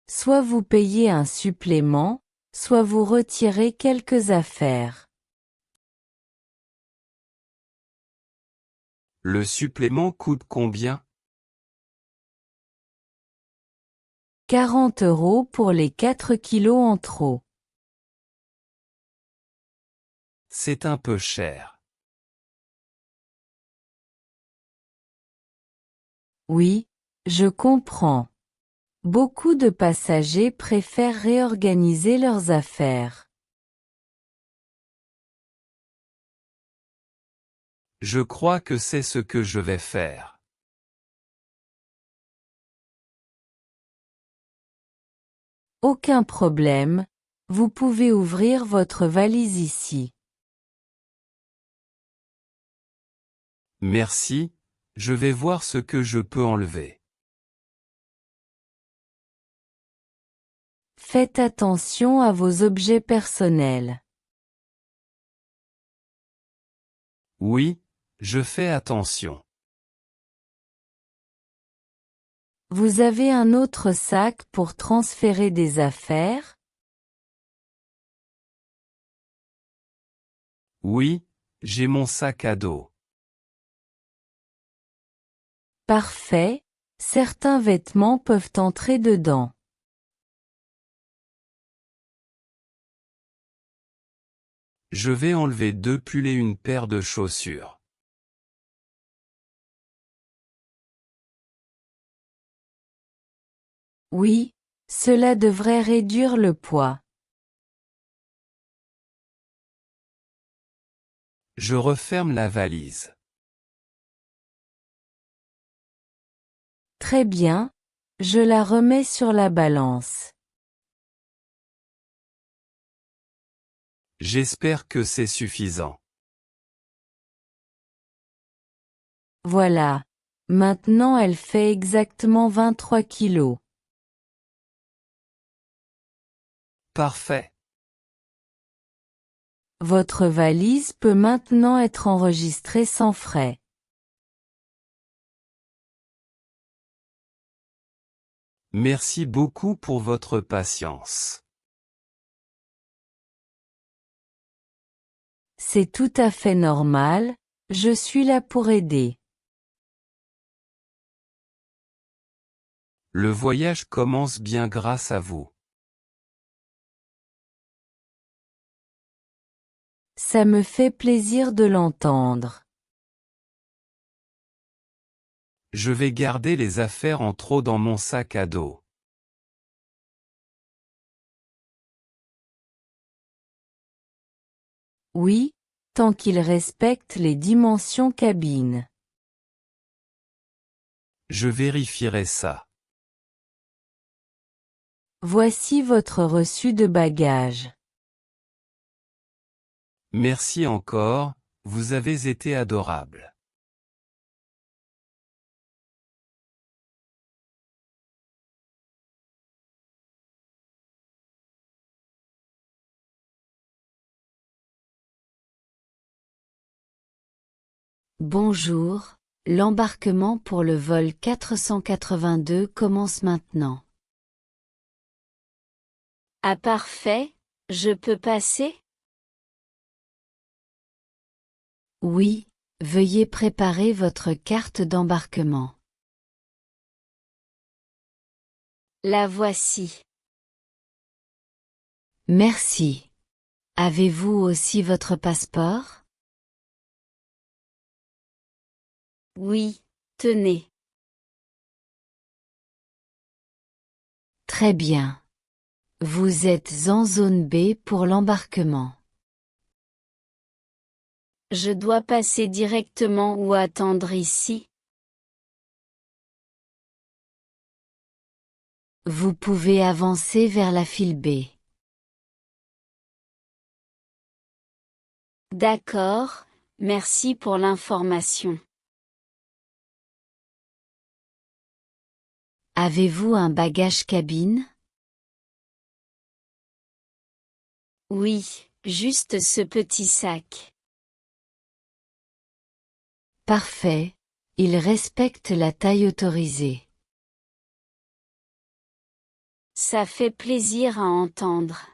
Soit vous payez un supplément, soit vous retirez quelques affaires. Le supplément coûte combien? 40 € pour les 4 kilos en trop. C'est un peu cher. Oui, je comprends. Beaucoup de passagers préfèrent réorganiser leurs affaires. Je crois que c'est ce que je vais faire. Aucun problème, vous pouvez ouvrir votre valise ici. Merci, je vais voir ce que je peux enlever. Faites attention à vos objets personnels. Oui, je fais attention. Vous avez un autre sac pour transférer des affaires? Oui, j'ai mon sac à dos. Parfait, certains vêtements peuvent entrer dedans. Je vais enlever 2 pulls et une paire de chaussures. Oui, cela devrait réduire le poids. Je referme la valise. Très bien, je la remets sur la balance. J'espère que c'est suffisant. Voilà. Maintenant elle fait exactement 23 kilos. Parfait. Votre valise peut maintenant être enregistrée sans frais. Merci beaucoup pour votre patience. C'est tout à fait normal, je suis là pour aider. Le voyage commence bien grâce à vous. Ça me fait plaisir de l'entendre. Je vais garder les affaires en trop dans mon sac à dos. Oui, tant qu'il respecte les dimensions cabine. Je vérifierai ça. Voici votre reçu de bagages. Merci encore, vous avez été adorable. Bonjour, l'embarquement pour le vol 482 commence maintenant. Ah parfait, je peux passer? Oui, veuillez préparer votre carte d'embarquement. La voici. Merci. Avez-vous aussi votre passeport? Oui, tenez. Très bien. Vous êtes en zone B pour l'embarquement. Je dois passer directement ou attendre ici? Vous pouvez avancer vers la file B. D'accord, merci pour l'information. Avez-vous un bagage cabine? Oui, juste ce petit sac. Parfait. Il respecte la taille autorisée. Ça fait plaisir à entendre.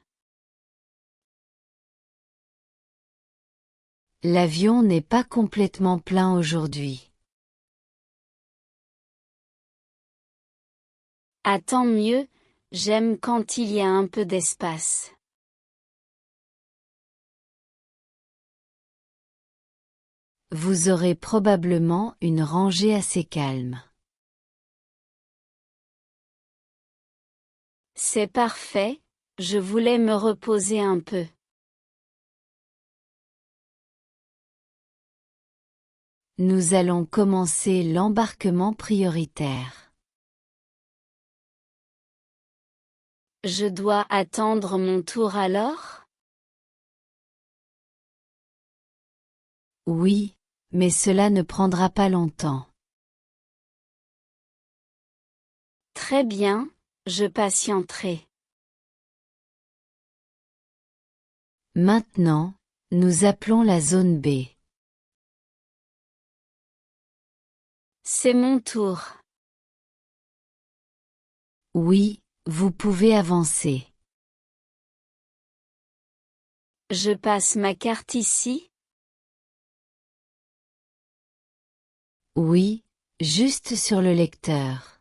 L'avion n'est pas complètement plein aujourd'hui. Ah, tant mieux, j'aime quand il y a un peu d'espace. Vous aurez probablement une rangée assez calme. C'est parfait, je voulais me reposer un peu. Nous allons commencer l'embarquement prioritaire. Je dois attendre mon tour alors? Oui, mais cela ne prendra pas longtemps. Très bien, je patienterai. Maintenant, nous appelons la zone B. C'est mon tour. Oui, vous pouvez avancer. Je passe ma carte ici? Oui, juste sur le lecteur.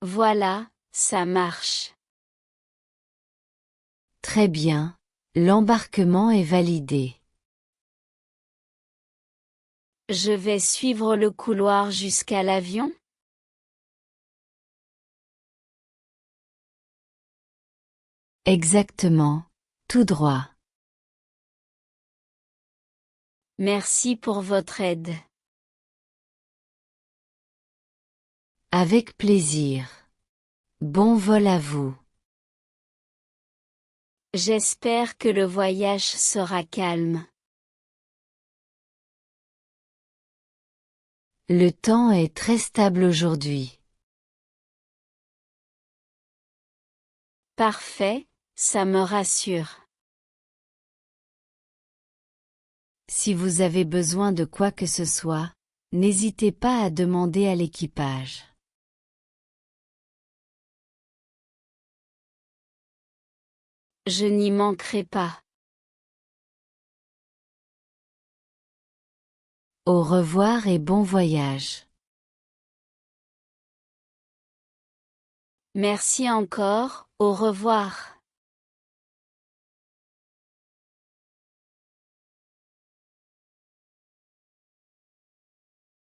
Voilà, ça marche. Très bien, l'embarquement est validé. Je vais suivre le couloir jusqu'à l'avion? Exactement, tout droit. Merci pour votre aide. Avec plaisir. Bon vol à vous. J'espère que le voyage sera calme. Le temps est très stable aujourd'hui. Parfait, ça me rassure. Si vous avez besoin de quoi que ce soit, n'hésitez pas à demander à l'équipage. Je n'y manquerai pas. Au revoir et bon voyage. Merci encore, au revoir.